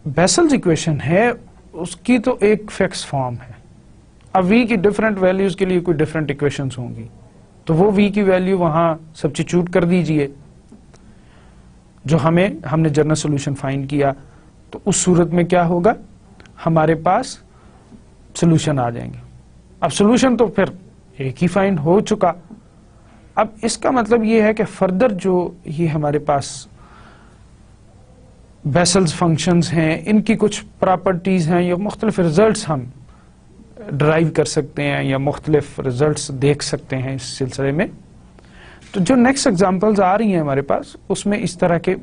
बेसल्स इक्वेशन है उसकी तो एक फिक्स फॉर्म है। अब v की डिफरेंट वैल्यूज के लिए कोई डिफरेंट इक्वेशंस होंगी, तो वो v की वैल्यू वहां सब्स्टिट्यूट कर दीजिए जो हमने जनरल सॉल्यूशन फाइंड किया, तो उस सूरत में क्या होगा, हमारे पास सॉल्यूशन आ जाएंगे। अब सॉल्यूशन तो फिर एक ही फाइंड हो चुका। अब इसका मतलब ये है कि फर्दर जो ये हमारे पास बेसल्स फंक्शंस हैं, इनकी कुछ प्रॉपर्टीज हैं या मुख्तलिफ रिजल्ट्स हम ड्राइव कर सकते हैं या मुख्तलिफ रिजल्ट्स देख सकते हैं इस सिलसिले में। तो जो नेक्स्ट एग्जांपल्स आ रही हैं हमारे पास, उसमें इस तरह के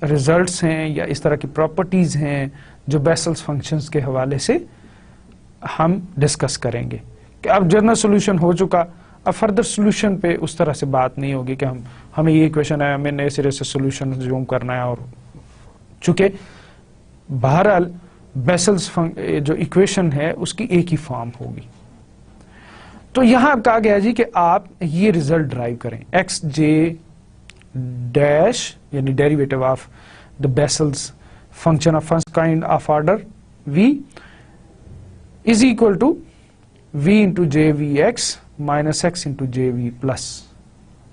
रिजल्ट्स हैं या इस तरह की प्रॉपर्टीज हैं जो बेसल्स फंक्शंस के हवाले से हम डिस्कस करेंगे। कि अब जनरल सॉल्यूशन हो चुका, अब फर्दर सॉल्यूशन पे उस तरह से बात नहीं होगी कि हमें ये इक्वेशन है, हमें नए सिरे से सॉल्यूशन जूम करना है, और चूंकि बहरहाल बेसल्स जो इक्वेशन है उसकी एक ही फॉर्म होगी। तो यहां कहा गया जी कि आप ये रिजल्ट ड्राइव करें, एक्स जे डैश यानी derivative of the Bessel's function of first kind of order v is equal to v into j v x minus x into j v plus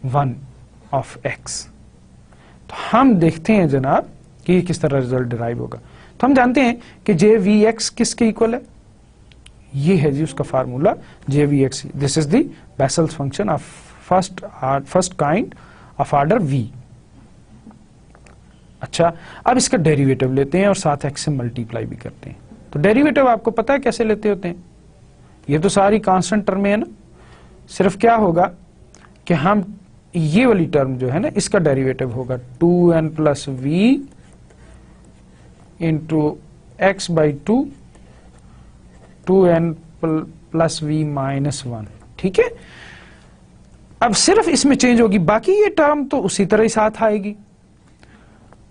1 of x। तो हम देखते हैं जनाब कि ये किस तरह रिजल्ट डिराइव होगा। तो हम जानते हैं कि जे वी एक्स किसके इक्वल है, ये है जी उसका formula j v x, this is the Bessel's function of first kind of order v। अच्छा अब इसका डेरिवेटिव लेते हैं और साथ x से मल्टीप्लाई भी करते हैं। तो डेरिवेटिव आपको पता है कैसे लेते होते हैं, ये तो सारी कांस्टेंट टर्म है ना, सिर्फ क्या होगा कि हम ये वाली टर्म जो है ना इसका डेरिवेटिव होगा 2n plus v into x by 2n plus v minus 1। ठीक है, अब सिर्फ इसमें चेंज होगी, बाकी ये टर्म तो उसी तरह ही साथ आएगी।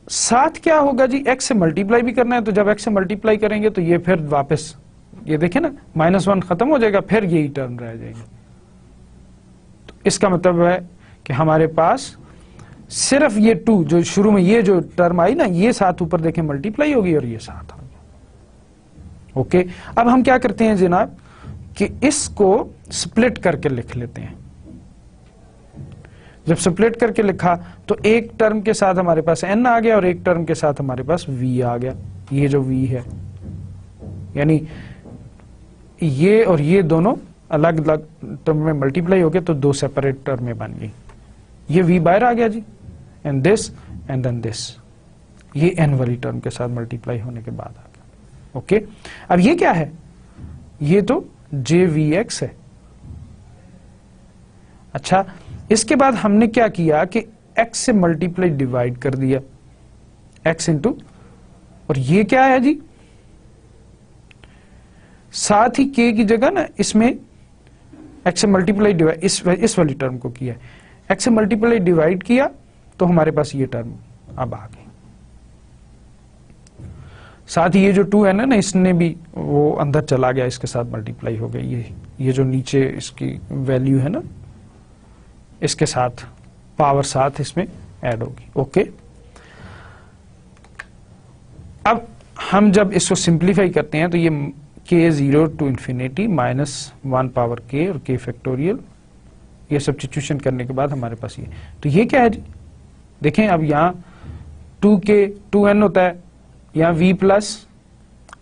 साथ क्या होगा जी, x से मल्टीप्लाई भी करना है, तो जब x से मल्टीप्लाई करेंगे तो ये फिर वापस ये देखें ना -1 खत्म हो जाएगा, फिर यही टर्म रह जाएंगे। तो इसका मतलब है कि हमारे पास सिर्फ ये 2 जो शुरू में ये जो टर्म आई ना, ये साथ ऊपर देखें मल्टीप्लाई होगी और ये साथ आ गया। ओके, अब हम क्या करते हैं जनाब कि इसको स्प्लिट करके लिख लेते हैं। जब स्प्लिट करके लिखा तो एक टर्म के साथ हमारे पास n आ गया और एक टर्म के साथ हमारे पास v आ गया। ये जो v है यानी ये और ये दोनों अलग अलग टर्म में मल्टीप्लाई हो गए तो 2 सेपरेट टर्में बन गई। ये v बाहर आ गया जी, and this and then this, ये n वाली टर्म के साथ मल्टीप्लाई होने के बाद आ गया। ओके, अब ये क्या है, ये तो jvx है। अच्छा, इसके बाद हमने क्या किया कि x से मल्टीप्लाई डिवाइड कर दिया, x इंटू, और ये क्या है जी, साथ ही k की जगह ना इसमें x से मल्टीप्लाई डिवाइड इस वाली टर्म को किया, x से मल्टीप्लाई डिवाइड किया तो हमारे पास ये टर्म अब आ गई। साथ ही ये जो 2n है ना, इसने भी वो अंदर चला गया, इसके साथ मल्टीप्लाई हो गई। ये जो नीचे इसकी वैल्यू है ना, इसके साथ पावर साथ इसमें ऐड होगी। ओके, अब हम जब इसको सिंप्लीफाई करते हैं तो ये k 0 to infinity -1 power k और k फैक्टोरियल, ये सब्स्टिट्यूशन करने के बाद हमारे पास ये, तो ये क्या है जी, देखें अब यहाँ 2n होता है, यहाँ v प्लस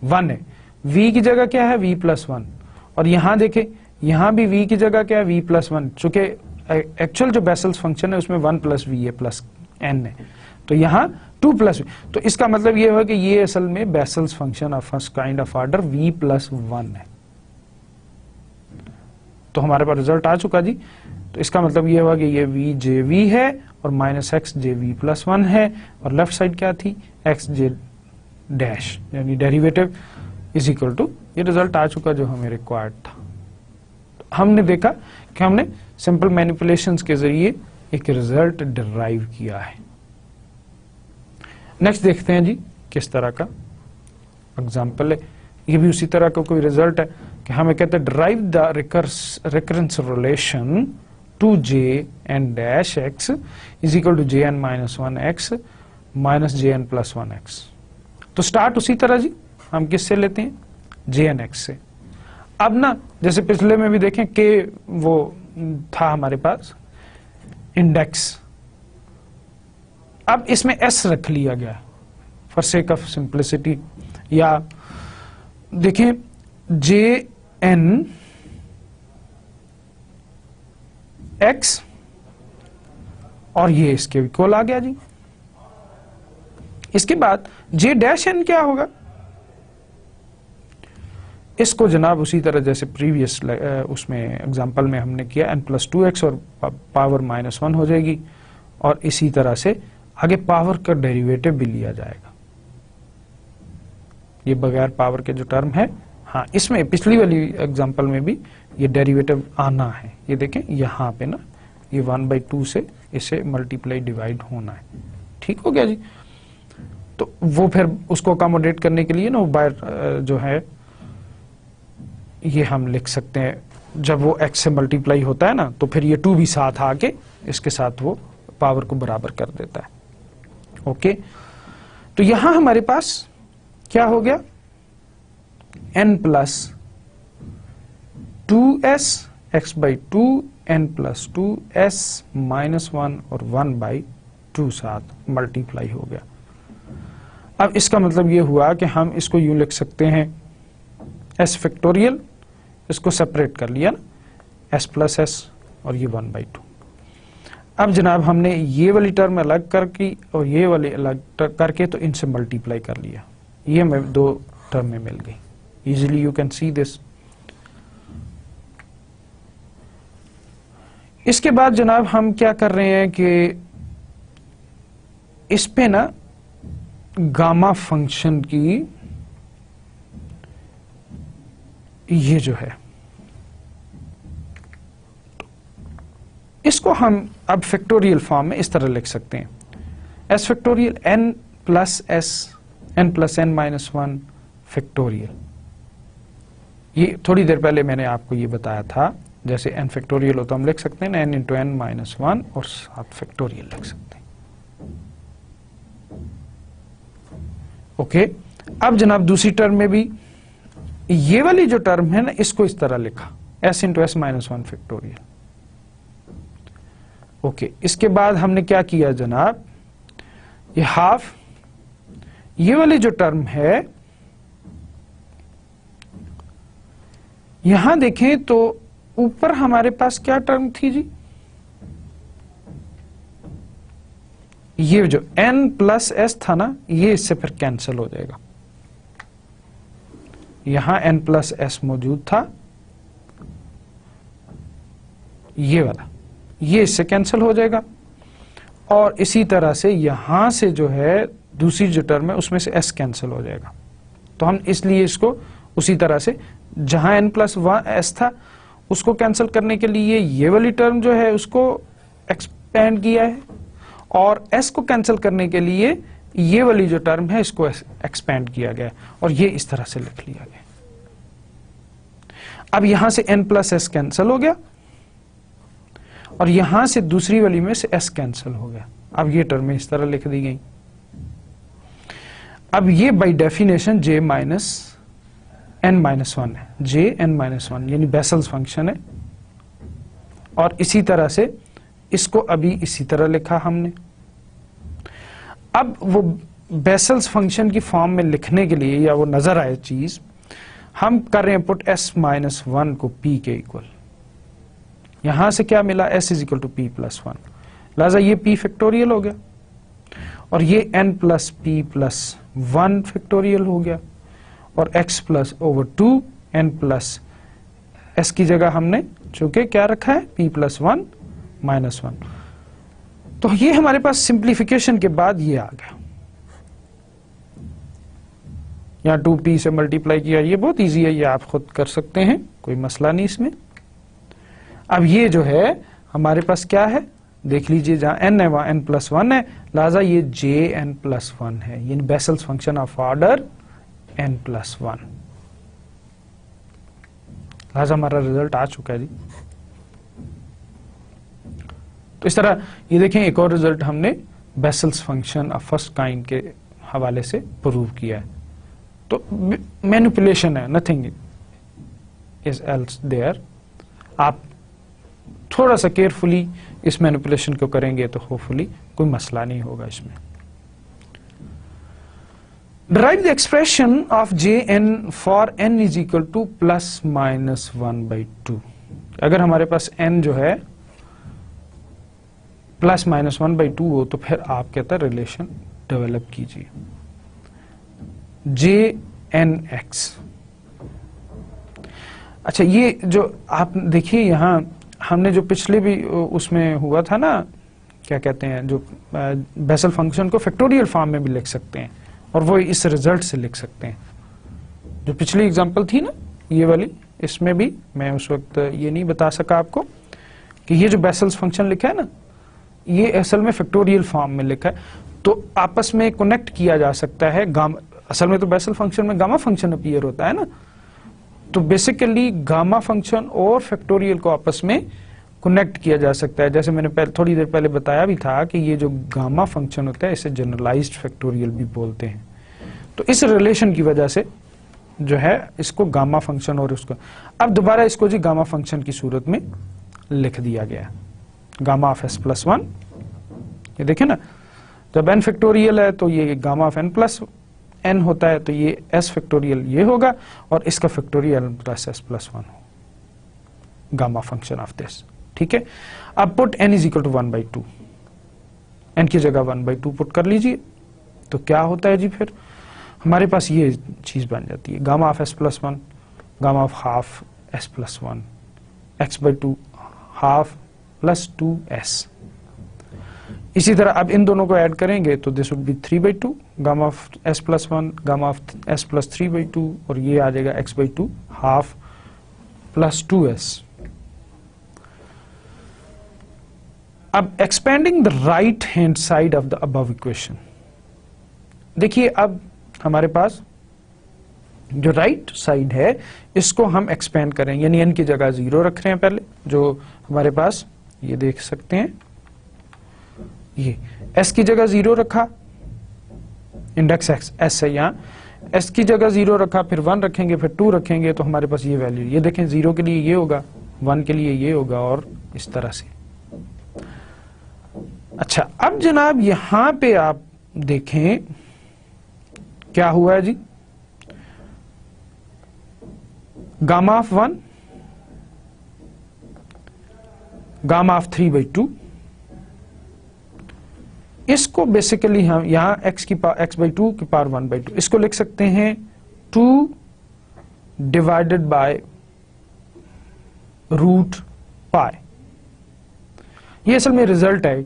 1 है, v की जगह क्या है v प्लस 1, और यहाँ देखें यहाँ भी v की जगह क्या है v प्लस 1, चूंकि एक्चुअल जो बेसल्स फंक्शन है उसमें 1 प्लस v है प्लस n है, तो यहाँ 2 प्लस v, तो इसका मतलब ये हुआ कि ये असल में vessels function of first kind of order v plus 1 है। तो हमारे पास रिजल्ट आ चुका जी। तो इसका मतलब ये हुआ कि ये v जे v है और -x जे v प्लस 1 है, और लेफ्ट साइड क्या थी x जे डैश, यानी डेरिवेटिव इज इक्वल टू, ये रिजल्ट आ चुका जो हमें रिक्वायर्ड था। तो हमने देखा कि हमने सिंपल मैनिपुलेशंस के जरिए एक रिजल्ट डिराइव किया है। नेक्स्ट देखते हैं जी किस तरह का एग्जाम्पल है, ये भी उसी तरह का कोई रिजल्ट है कि हमें कहते हैं derive the recurrence relation 2j n dash x is equal to jn minus 1x minus jn plus 1x। तो स्टार्ट उसी तरह जी, हम किससे लेते हैं jnx से। अब ना जैसे पिछले में भी देखें कि वो था हमारे पास इंडेक्स, अब इसमें s रख लिया गया फॉर सेक ऑफ सिंप्लिसिटी, या देखें jn x और ये इसके इक्वल आ गया जी। इसके बाद j डैश n क्या होगा, इसको जनाब उसी तरह जैसे प्रीवियस उसमें एग्जांपल में हमने किया n प्लस 2x और पावर -1 हो जाएगी, और इसी तरह से आगे पावर का डेरिवेटिव भी लिया जाएगा। ये बगैर पावर के जो टर्म है, हाँ इसमें पिछली वाली एग्जांपल में भी ये डेरिवेटिव आना है। ये देखें यहाँ पे ना ये 1/2 से इसे मल्टीप्लाई डिवाइड होना है, ठीक हो गया जी। तो वो फिर उसको अकोमोडेट करने के लिए ना वो बाहर जो है ये हम लिख सकते हैं, जब वो x से मल्टीप्लाई होता है ना तो फिर ये 2 भी साथ आके इसके साथ वो पावर को बराबर कर देता है। ओके, तो यहां हमारे पास क्या हो गया, n plus 2s x/2 n plus 2s -1 और 1/2 साथ मल्टीप्लाई हो गया। अब इसका मतलब ये हुआ कि हम इसको यूं लिख सकते हैं s फैक्टोरियल, इसको सेपरेट कर लिया ना s प्लस s और ये 1/2। अब जनाब हमने ये वाली टर्म अलग करके और ये वाली अलग करके तो इनसे मल्टीप्लाई कर लिया, ये हमें 2 टर्म में मिल गई। Easily you can see this. इसके बाद जनाब हम क्या कर रहे हैं कि इस पे ना गामा फंक्शन की ये जो है इसको हम अब फैक्टोरियल फॉर्म में इस तरह लिख सकते हैं, s factorial n plus s n plus n minus one factorial. ये थोड़ी देर पहले मैंने आपको ये बताया था, जैसे एन फैक्टोरियल हो तो हम लिख सकते हैं ना n into n minus one और साथ फैक्टोरियल लिख सकते हैं। ओके, अब जनाब दूसरी टर्म में भी ये वाली जो टर्म है ना, इसको इस तरह लिखा S into S minus one factorial. Okay, इसके बाद हमने क्या किया जनाब, ये हाफ, ये वाली जो टर्म है, यहां देखें तो ऊपर हमारे पास क्या टर्म थी जी, ये जो n प्लस एस था ना, ये इससे फिर कैंसिल हो जाएगा। यहां n प्लस एस मौजूद था, ये वाला, ये इससे कैंसिल हो जाएगा। और इसी तरह से यहां से जो है दूसरी जो टर्म है उसमें से s कैंसिल हो जाएगा। तो हम इसलिए इसको उसी तरह से जहां n प्लस एस था उसको कैंसिल करने के लिए ये वाली टर्म जो है उसको एक्सपेंड किया है, और s को कैंसिल करने के लिए ये वाली जो टर्म है इसको एक्सपेंड किया गया और ये इस तरह से लिख लिया गया। अब यहां से n प्लस एस कैंसिल हो गया और यहां से दूसरी वाली में से s कैंसिल हो गया। अब ये टर्म इस तरह लिख दी गई। अब ये by definition j minus n minus one है, j n माइनस वन यानी बेसल्स फंक्शन है। और इसी तरह से इसको अभी इसी तरह लिखा हमने। अब वो बेसल्स फंक्शन की फॉर्म में लिखने के लिए, या वो नजर आए चीज, हम कर रहे हैं पुट s माइनस वन को p के इक्वल। यहां से क्या मिला, s is equal to p plus one, लिहाजा ये p फैक्टोरियल हो गया और ये n plus p plus one factorial हो गया, और x plus over two n प्लस s की जगह हमने चूंकि क्या रखा है, p plus one minus one. तो ये हमारे पास सिंप्लीफिकेशन के बाद ये आ गया। यहां 2p से मल्टीप्लाई किया, ये बहुत इजी है, ये आप खुद कर सकते हैं, कोई मसला नहीं इसमें। अब ये जो है हमारे पास क्या है, देख लीजिए, जहां n है वहां n प्लस वन है, लिहाजा ये j n प्लस वन है, यानी vessels function of order n plus one. लिहाजा हमारा रिजल्ट आ चुका है जी। तो इस तरह ये देखें, एक और रिजल्ट हमने vessels function of first kind के हवाले से प्रूव किया है। तो मैनिपुलेशन है, नथिंग इज एल्स देयर। आप थोड़ा सा केयरफुली इस मैनिपुलेशन को करेंगे तो होपफुली कोई मसला नहीं होगा इसमें। Derive the expression of Jn for n is equal to plus minus 1/2। अगर हमारे पास n जो है प्लस माइनस 1/2 हो तो फिर आप कहता रिलेशन डेवलप कीजिए, Jnx। अच्छा, ये जो आप देखिए यहां हमने जो पिछले भी उसमें हुआ था ना, क्या कहते हैं, जो बेसल फंक्शन को फैक्टोरियल फॉर्म में भी लिख सकते हैं और वो इस रिजल्ट से लिख सकते हैं। जो पिछली एग्जांपल थी ना ये वाली, इसमें भी मैं उस वक्त ये नहीं बता सका आपको कि ये जो बेसल्स फंक्शन लिखा है ना, ये असल में फैक्टोरियल फॉर्म में लिखा है, तो आपस में कनेक्ट किया जा सकता है। गामा, असल में तो बेसल फंक्शन में गामा फंक्शन अपीयर होता है ना, तो बेसिकली गामा फंक्शन और फैक्टोरियल को आपस में कनेक्ट किया जा सकता है। जैसे मैंने थोड़ी देर पहले बताया भी था कि ये जो गामा फंक्शन होता है इसे जनरलाइज्ड फैक्टोरियल भी बोलते हैं। तो इस रिलेशन की वजह से जो है इसको गामा फंक्शन और उसको अब दोबारा इसको जी गामा फंक्शन की सूरत में लिख दिया गया, gamma of s plus one. ये देखें ना, जब एन फैक्टोरियल है तो ये gamma of n plus n होता है, तो ये एस फैक्टोरियल ये होगा और इसका factorial plus s plus one हो, गामा फंक्शन ऑफ दिस। ठीक है, अब put n is equal to 1/2, n की जगह 1/2 पुट कर लीजिए, तो क्या होता है जी, फिर हमारे पास ये चीज बन जाती है, gamma of s plus one, gamma of half S plus one, x/2 half plus 2s। इसी तरह अब इन दोनों को ऐड करेंगे तो this would B 3/2, gamma of s plus one, gamma of s plus 3/2, और ये आ जाएगा x/2 हाफ प्लस 2s। अब expanding the right hand side of the above equation, देखिए अब हमारे पास जो राइट साइड है इसको हम एक्सपेंड करें, यानी n की जगह 0 रख रहे हैं पहले, जो हमारे पास ये देख सकते हैं, ये s की जगह 0 रखा, इंडेक्स s है यहाँ, s की जगह 0 रखा, फिर 1 रखेंगे, फिर 2 रखेंगे, तो हमारे पास ये वैल्यू, ये देखें 0 के लिए ये होगा, 1 के लिए ये होगा, और इस तरह से। अच्छा, अब जनाब यहां पे आप देखें क्या हुआ है जी, गामा ऑफ 1, गामा ऑफ 3/2, इसको बेसिकली हम यहां x/2 की पावर 1/2, इसको लिख सकते हैं 2 डिवाइडेड बाय रूट पाई। ये असल में रिजल्ट है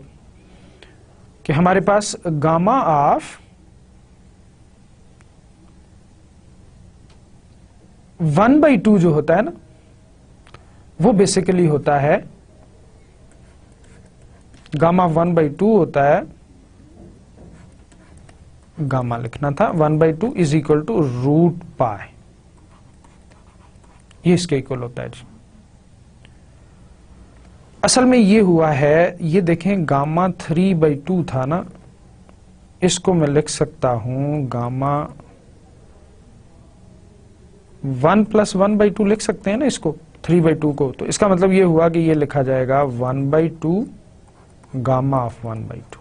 कि हमारे पास गामा ऑफ 1/2 जो होता है ना, वो बेसिकली होता है, गामा 1/2 होता है, गामा लिखना था 1/2 is equal to root pi, ये इसके इक्वल होता है जी। असल में ये हुआ है, ये देखें गामा 3/2 था ना, इसको मैं लिख सकता हूं गामा 1 + 1/2 लिख सकते हैं ना इसको, 3/2 को, तो इसका मतलब ये हुआ कि ये लिखा जाएगा 1/2 गामा ऑफ 1/2,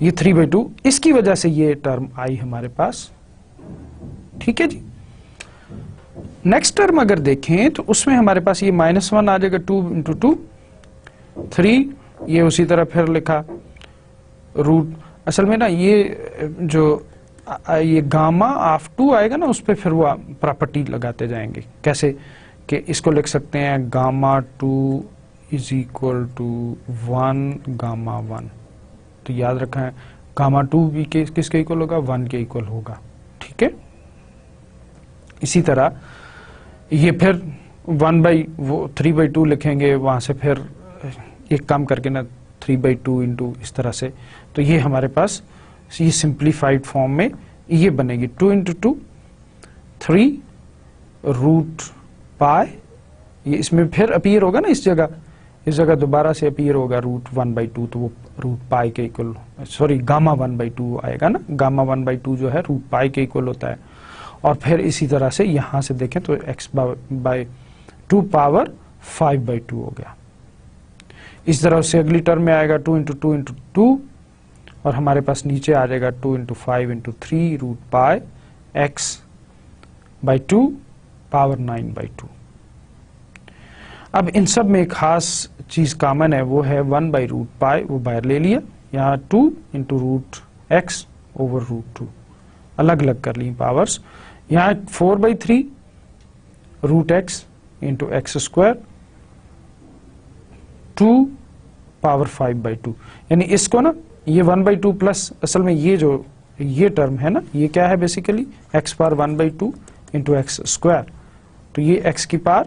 ये 3/2, इसकी वजह से ये टर्म आई हमारे पास। ठीक है जी। नेक्स्ट टर्म अगर देखें तो उसमें हमारे पास ये -1 आ जाएगा, 2 × 2 3, ये उसी तरह फिर लिखा रूट, असल में ना ये जो ये गामा ऑफ 2 आएगा ना, उस पर फिर वो प्रॉपर्टी लगाते जाएंगे, कैसे कि इसको लिख सकते हैं gamma 2 is equal to 1 gamma 1, तो याद रखें गामा 2 भी किसके इक्वल होगा, 1 के इक्वल होगा। ठीक है, इसी तरह ये फिर 3/2 लिखेंगे, वहां से फिर एक काम करके ना 3/2 इंटू इस तरह से, तो ये हमारे पास ये सिंप्लीफाइड फॉर्म में ये बनेगी 2 × 2 3 रूट पाई, ये इसमें फिर अपीयर होगा ना, इस जगह दोबारा से अपीयर होगा रूट 1/2, तो वो रूट पाई के इक्वल, सॉरी गामा 1/2 आएगा ना, गामा 1/2 जो है रूट पाई के इक्वल होता है। और फिर इसी तरह से यहां से देखें तो x/2 पावर 5/2 हो गया। इस तरह से अगली टर्म में आएगा 2 × 2 × 2, और हमारे पास नीचे आ जाएगा 2 × 5 × 3 रूट पाई x/2 पावर 9/2। अब इन सब में एक खास चीज कॉमन है, वो है 1/√पाई, वो बाहर ले लिया, यहाँ 2 × √x ओवर √2, अलग अलग कर ली पावर्स, यहाँ 4/3 √x × x², 2 पावर 5/2, यानी इसको ना ये 1/2 प्लस, असल में ये टर्म है ना, ये क्या है बेसिकली x पावर 1/2 × x², तो ये x की पावर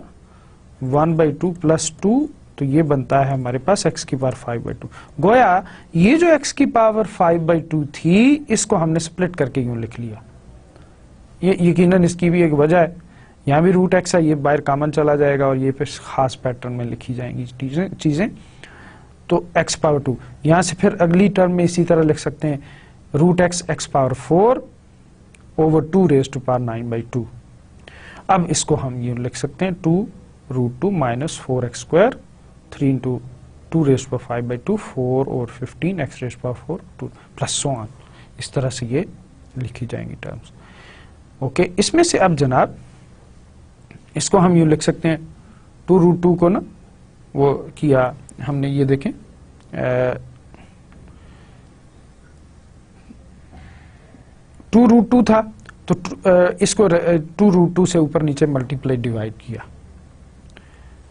1/2 + 2, तो ये बनता है हमारे पास x की पावर 5/2। गोया ये जो x की पावर 5/2 थी, इसको हमने स्प्लिट करके यूं लिख लिया। ये यकीनन इसकी भी एक वजह है, यहाँ भी √x है, ये बाहर कॉमन चला जाएगा और ये फिर खास पैटर्न में लिखी जाएंगी चीजें। तो x पावर 2, यहां से फिर अगली टर्म में इसी तरह लिख सकते हैं √x x power 4 over 2 raise to power 9/2। अब इसको हम ये लिख सकते हैं 2 √2 - 4x², 3 × 2 रेज़ टू पावर 5/2, 4 और 15 x raise to power 4 2 plus so on, इस तरह से ये लिखी जाएंगी टर्म्स। ओके, इसमें से अब जनाब इसको हम यूं लिख सकते हैं 2 √2 को ना वो किया हमने, ये देखें 2 √2 था, तो इसको 2 √2 से ऊपर नीचे मल्टीप्लाई डिवाइड किया,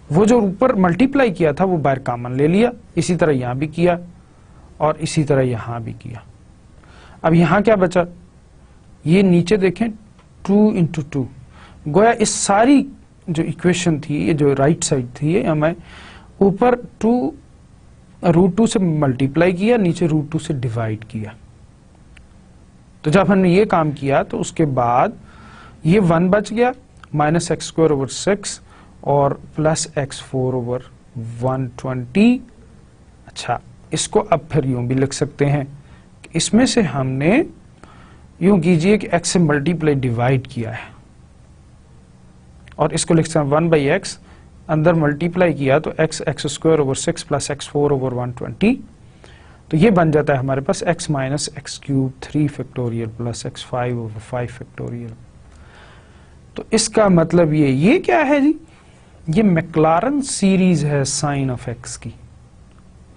वो जो ऊपर मल्टीप्लाई किया था वो बाहर कॉमन ले लिया, इसी तरह यहां भी किया और इसी तरह यहां भी किया। अब यहां क्या बचा, ये नीचे देखें 2 × 2, गोया इस सारी जो इक्वेशन थी, ये जो राइट साइड थी, ये हमें ऊपर 2 √2 से मल्टीप्लाई किया, नीचे √2 से डिवाइड किया। तो जब हमने ये काम किया तो उसके बाद ये 1 बच गया, माइनस एक्स स्क्वायर ओवर 6 और प्लस x4 ओवर 120। अच्छा, इसको अब फिर यूं भी लिख सकते हैं कि इसमें से हमने यूं कीजिए कि x से मल्टीप्लाई डिवाइड किया है और इसको लिख सकते हैं 1/x, अंदर मल्टीप्लाई किया तो x square over 6 plus x4 over 120, तो ये बन जाता है हमारे पास x minus x cube 3 factorial plus x5 over 5 factorial. तो इसका मतलब ये क्या है जी, ये मैक्लारन सीरीज है साइन ऑफ x की।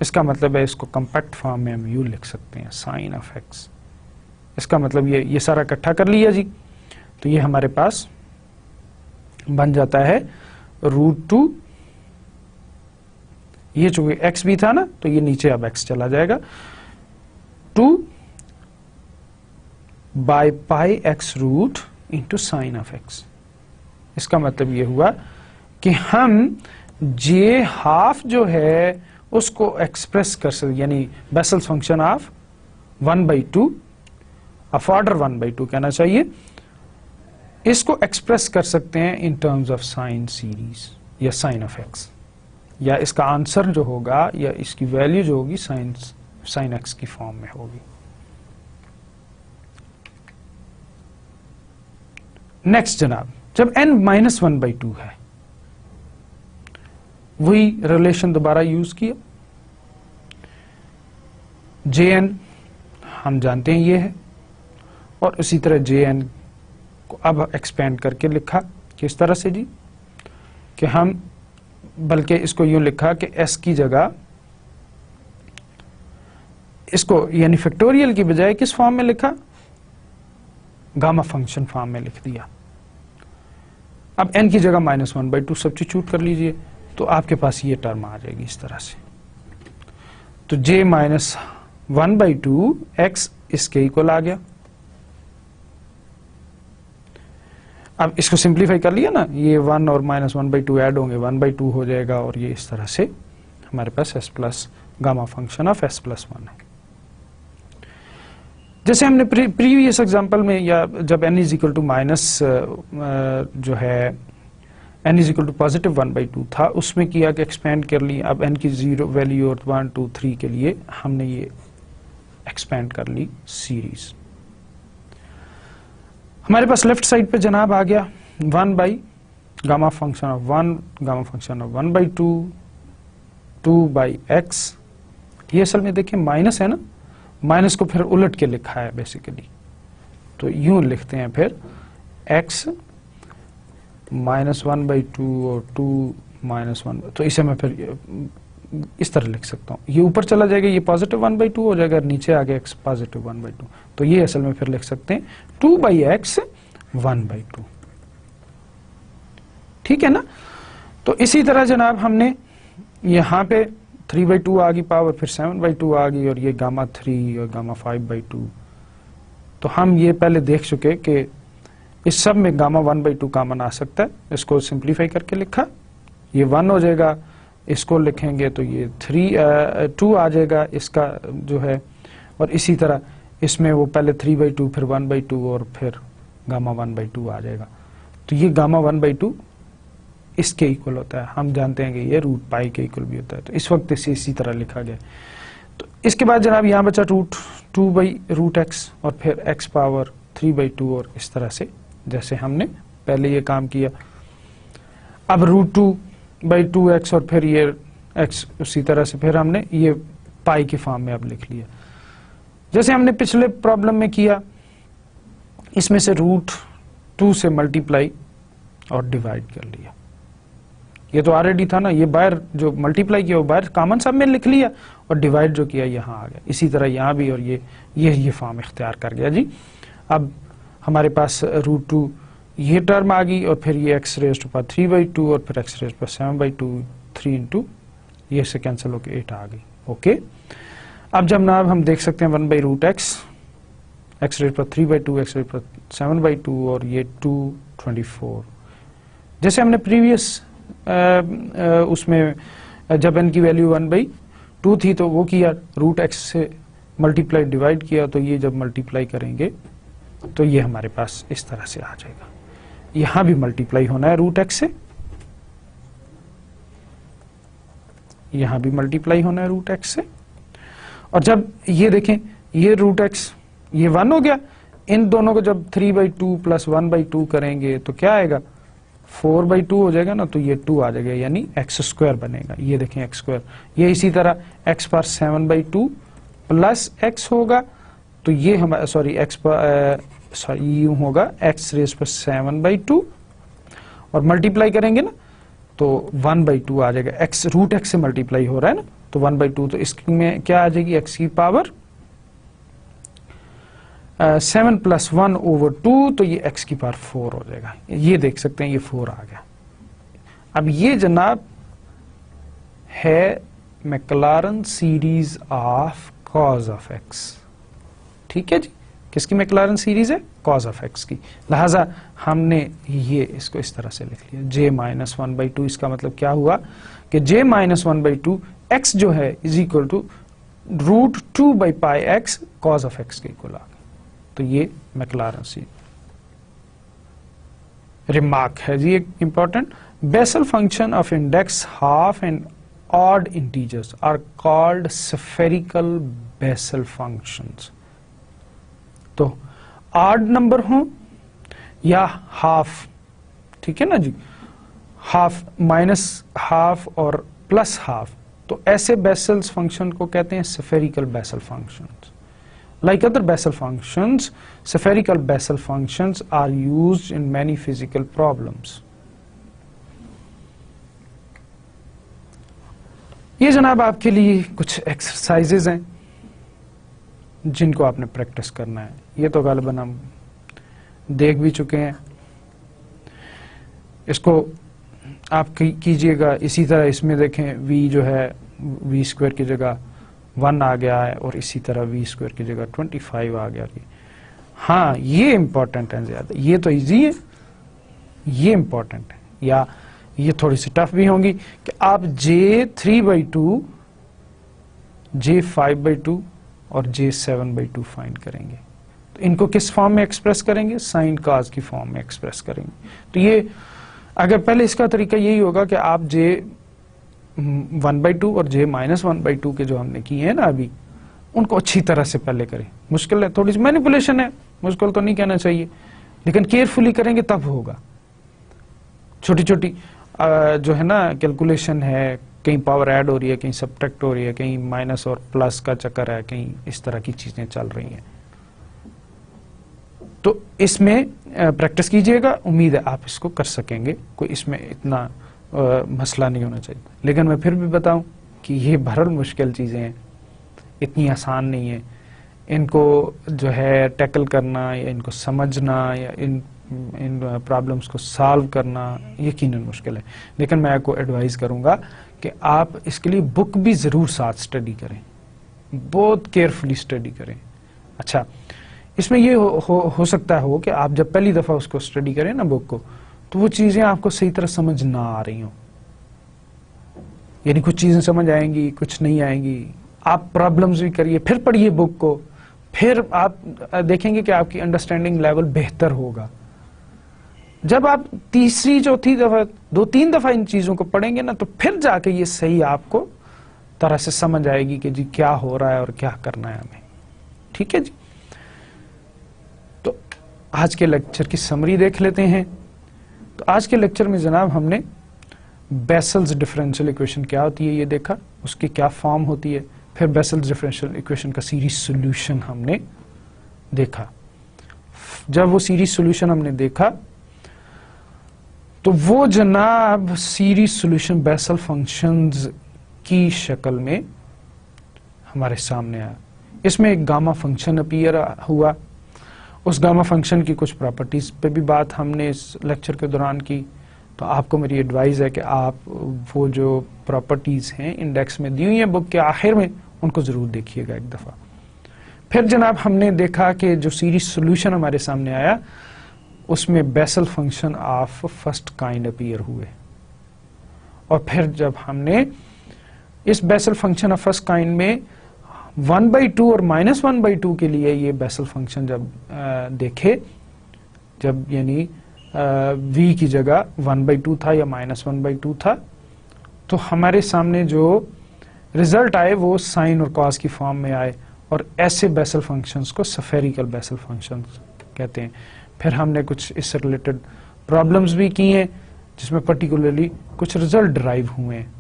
इसका मतलब है इसको कंपैक्ट फॉर्म में हम यू लिख सकते हैं साइन ऑफ x। इसका मतलब ये सारा इकट्ठा कर लिया जी, तो ये हमारे पास बन जाता है √2, ये चूंकि x भी था ना तो ये नीचे अब x चला जाएगा, 2 by pi x root into sine of x। इसका मतलब ये हुआ कि हम j हाफ जो है उसको एक्सप्रेस कर सकते, यानी vessels function of 1/2 of order 1/2 कहना चाहिए, इसको एक्सप्रेस कर सकते हैं in terms of sine series या साइन ऑफ x, या इसका आंसर जो होगा या इसकी वैल्यू जो होगी साइन x की फॉर्म में होगी। नेक्स्ट जनाब, जब n माइनस 1/2 है, वही रिलेशन दोबारा यूज किया, jn हम जानते हैं ये है, और उसी तरह jn को अब एक्सपेंड करके लिखा किस तरह से जी, कि हम बल्कि इसको यूं लिखा कि s की जगह इसको यानी फैक्टोरियल की बजाय किस फॉर्म में लिखा, गामा फंक्शन फॉर्म में लिख दिया। अब n की जगह माइनस 1/2 सब्स्टिट्यूट कर लीजिए तो आपके पास ये टर्म आ जाएगी इस तरह से, तो j माइनस 1/2 x इसके इक्वल आ गया। अब इसको सिंप्लीफाई कर लिया ना, ये 1 और माइनस 1/2 ऐड होंगे 1/2 हो जाएगा, और ये इस तरह से हमारे पास s plus gamma function of s+1 है। जैसे हमने प्रीवियस एग्जांपल में, या जब n is equal to minus जो है n is equal to positive 1/2 था, उसमें किया कि एक्सपेंड कर ली। अब n की 0 वैल्यू और 1 2 3 के लिए हमने ये एक्सपेंड कर ली सीरीज। हमारे पास लेफ्ट साइड पे जनाब आ गया 1 by gamma function of 1, gamma function of 1/2, 2 by x. ये असल में देखिए माइनस है ना, माइनस को फिर उलट के लिखा है बेसिकली, तो यूं लिखते हैं फिर x माइनस 1/2 और 2 माइनस 1, तो इसे मैं फिर इस तरह लिख सकता हूँ, ये ऊपर चला जाएगा, ये पॉजिटिव 1/2 हो जाएगा, नीचे आ गया x पॉजिटिव 1/2, तो ये असल में फिर लिख सकते हैं 2/x 1/2। ठीक है ना। तो इसी तरह जनाब हमने यहाँ पे 3/2 आ गई पावर, फिर 7/2 आ गई, और ये गामा 3 और गामा 5/2। तो हम ये पहले देख चुके कि इस सब में गामा 1/2 कॉमन आ सकता है, इसको सिंप्लीफाई करके लिखा, ये 1 हो जाएगा, इसको लिखेंगे तो ये 2 आ जाएगा इसका जो है, और इसी तरह इसमें वो पहले 3/2 फिर 1/2 और फिर गामा 1/2 आ जाएगा। तो ये गामा 1/2 इसके इक्वल होता है, हम जानते हैं कि ये रूट पाई के इक्वल भी होता है, तो इस वक्त इसे इसी तरह लिखा गया। तो इसके बाद जनाब यहाँ बचा √2/√x और फिर x पावर 3/2, और इस तरह से जैसे हमने पहले ये काम किया। अब √2/2x और फिर ये x उसी तरह से फिर हमने ये पाई के फॉर्म में अब लिख लिया, जैसे हमने पिछले प्रॉब्लम में किया। इसमें से √2 से मल्टीप्लाई और डिवाइड कर लिया, ये तो ऑलरेडी था ना, ये बाहर जो मल्टीप्लाई किया वो बाहर कॉमन सब में लिख लिया, और डिवाइड जो किया यहाँ आ गया। इसी तरह यहाँ भी, और ये फॉर्म इख्तियार कर गया जी। अब हमारे पास √2 ये टर्म आ गई, और फिर ये x⁻³ और फिर x⁻7/2, 3 इंटू ये से कैंसिल होकर 8 आ गई। ओके, अब जब ना हम देख सकते हैं 1/√x, x⁻3/2, x⁻7/2 और ये 224, जैसे हमने प्रीवियस उसमें जब n की वैल्यू 1/2 थी तो वो किया, √x से मल्टीप्लाई डिवाइड किया, तो ये जब मल्टीप्लाई करेंगे तो ये हमारे पास इस तरह से आ जाएगा। यहां भी मल्टीप्लाई होना है रूट एक्स से, यहां भी मल्टीप्लाई होना है रूट एक्स से। और जब ये देखें, ये रूट एक्स ये 1 हो गया, इन दोनों को जब 3/2 प्लस 1/2 करेंगे तो क्या आएगा, 4/2 हो जाएगा ना, तो ये 2 आ जाएगा, यानी एक्स स्क्वायर बनेगा। ये देखें एक्स स्क्वायर, ये इसी तरह एक्स पावर 7/2 प्लस एक्स होगा, तो ये हमारा यूं होगा एक्स रेज पर 7/2 और मल्टीप्लाई करेंगे ना तो 1/2 आ जाएगा। एक्स रूट एक्स से मल्टीप्लाई हो रहा है ना, तो 1/2, तो इसमें क्या आ जाएगी, एक्स की पावर 7 + 1/2, तो ये x की पावर 4 हो जाएगा। ये देख सकते हैं ये 4 आ गया। अब ये जनाब है McLaren series of cause of x। ठीक है जी, किसकी मैक्लारन सीरीज है, कॉज ऑफ x की। लिहाजा हमने ये इसको इस तरह से लिख लिया, j - 1/2। इसका मतलब क्या हुआ कि j - 1/2 x जो है is equal to √2/πx cos of x के इक्वल आ गया। तो ये मैक्लारन सी रिमार्क है जी एक important. Bessel function of index half and odd integers are called spherical Bessel functions. तो ऑड नंबर हो या हाफ, ठीक है ना जी, हाफ, माइनस हाफ और प्लस हाफ, तो ऐसे बेसल्स फंक्शन को कहते हैं spherical Bessel functions. Like other Bessel functions, spherical Bessel functions are used in many physical problems. ये जनाब आपके लिए कुछ एक्सरसाइजेज हैं जिनको आपने प्रैक्टिस करना है। ये तो गालिबन हम देख भी चुके हैं, इसको आप कीजिएगा। इसी तरह इसमें देखें v जो है v² की जगह 1 आ गया है और इसी तरह v² की जगह 25 आ गया। हाँ ये इंपॉर्टेंट है ज्यादा, ये तो इजी है, ये इंपॉर्टेंट है, या ये थोड़ी सी टफ भी होंगी कि आप j3/2, j5/2 और j7/2 फाइंड करेंगे। तो इनको किस फॉर्म में एक्सप्रेस करेंगे, साइन कॉज की फॉर्म में एक्सप्रेस करेंगे। तो ये अगर पहले इसका तरीका यही होगा कि आप j1/2 और j - 1/2 के जो हमने किए हैं ना अभी, उनको अच्छी तरह से पहले करें। मुश्किल है, थोड़ी सी मैनिपुलेशन है, मुश्किल तो नहीं कहना चाहिए, लेकिन केयरफुली करेंगे तब होगा। छोटी छोटी जो है ना कैलकुलेशन है, कहीं पावर ऐड हो रही है, कहीं सब्ट्रैक्ट हो रही है, कहीं माइनस और प्लस का चक्कर है, कहीं इस तरह की चीजें चल रही हैं। तो इसमें प्रैक्टिस कीजिएगा, उम्मीद है आप इसको कर सकेंगे, कोई इसमें इतना मसला नहीं होना चाहिए। लेकिन मैं फिर भी बताऊं कि ये भरल मुश्किल चीजें हैं, इतनी आसान नहीं है। इनको जो है टैकल करना या इनको समझना या इन प्रॉब्लम्स को सॉल्व करना यकीनन मुश्किल है। लेकिन मैं आपको एडवाइस करूंगा कि आप इसके लिए बुक भी जरूर साथ स्टडी करें, बहुत केयरफुली स्टडी करें। अच्छा, इसमें ये हो सकता हो कि आप जब पहली दफा उसको स्टडी करें ना बुक को, तो वो चीजें आपको सही तरह समझ ना आ रही हो, यानी कुछ चीजें समझ आएंगी, कुछ नहीं आएंगी। आप प्रॉब्लम्स भी करिए, फिर पढ़िए बुक को, फिर आप देखेंगे कि आपकी अंडरस्टैंडिंग लेवल बेहतर होगा। जब आप तीसरी चौथी दफा 2-3 दफा इन चीजों को पढ़ेंगे ना, तो फिर जाके ये सही आपको तरह से समझ आएगी कि जी क्या हो रहा है और क्या करना है हमें। ठीक है जी, तो आज के लेक्चर की समरी देख लेते हैं। तो आज के लेक्चर में जनाब हमने बेसल्स डिफरेंशियल इक्वेशन क्या होती है ये देखा, उसकी क्या फॉर्म होती है, फिर बेसल्स डिफरेंशियल इक्वेशन का सीरीज सॉल्यूशन हमने देखा। जब वो सीरीज सॉल्यूशन हमने देखा तो वो जनाब सीरीज सॉल्यूशन बेसल फंक्शंस की शक्ल में हमारे सामने आया। इसमें एक गामा फंक्शन अपीयर हुआ, उस गामा फंक्शन की कुछ प्रॉपर्टीज पे भी बात हमने इस लेक्चर के दौरान की। तो आपको मेरी एडवाइस है कि आप वो जो प्रॉपर्टीज हैं इंडेक्स में दी हुई हैं बुक के आखिर में, उनको जरूर देखिएगा एक दफा। फिर जनाब हमने देखा कि जो सीरीज सॉल्यूशन हमारे सामने आया उसमें basal function of first kind appear हुए, और फिर जब हमने इस basal function of first kind में 1/2 और -1/2 के लिए ये बेसल फंक्शन जब देखे, जब यानी v की जगह 1/2 था या -1/2 था, तो हमारे सामने जो रिजल्ट आए वो साइन और कॉस की फॉर्म में आए, और ऐसे बेसल फंक्शंस को स्फेरिकल बेसल फंक्शंस कहते हैं। फिर हमने कुछ इससे रिलेटेड प्रॉब्लम्स भी की हैं जिसमें पर्टिकुलरली कुछ रिजल्ट डिराइव हुए हैं।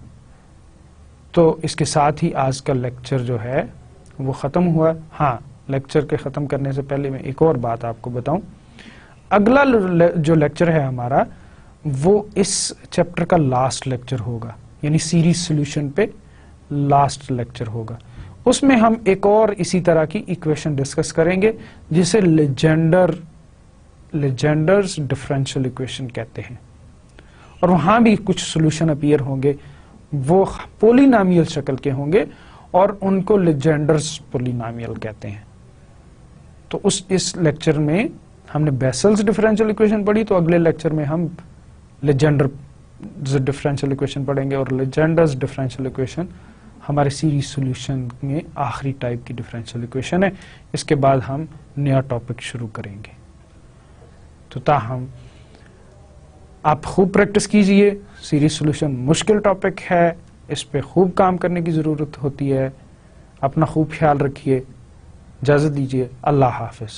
तो इसके साथ ही आज का लेक्चर जो है वो ख़त्म हुआ। हाँ, लेक्चर के ख़त्म करने से पहले मैं एक और बात आपको बताऊं। अगला जो लेक्चर है हमारा वो इस चैप्टर का लास्ट लेक्चर होगा, यानी सीरीज सॉल्यूशन पे लास्ट लेक्चर होगा। उसमें हम एक और इसी तरह की इक्वेशन डिस्कस करेंगे जिसे लेजेंडर्स डिफरेंशियल इक्वेशन कहते हैं, और वहां भी कुछ सॉल्यूशन अपीयर होंगे, वो पोलिनोमियल शक्ल के होंगे और उनको लेजेंडर्स पोलिनोमियल कहते हैं। तो इस लेक्चर में हमने बेसल्स डिफरेंशियल इक्वेशन पढ़ी, तो अगले लेक्चर में हम लेजेंडर डिफरेंशियल इक्वेशन पढ़ेंगे, और लेजेंडर्स डिफरेंशियल इक्वेशन हमारे सीरीज सॉल्यूशन में आखिरी टाइप की डिफरेंशियल इक्वेशन है। इसके बाद हम नया टॉपिक शुरू करेंगे। तो ताहम आप खूब प्रैक्टिस कीजिए। सीरीज सॉल्यूशन मुश्किल टॉपिक है, इस पे खूब काम करने की जरूरत होती है। अपना खूब ख्याल रखिए। इजाजत दीजिए। अल्लाह हाफिज।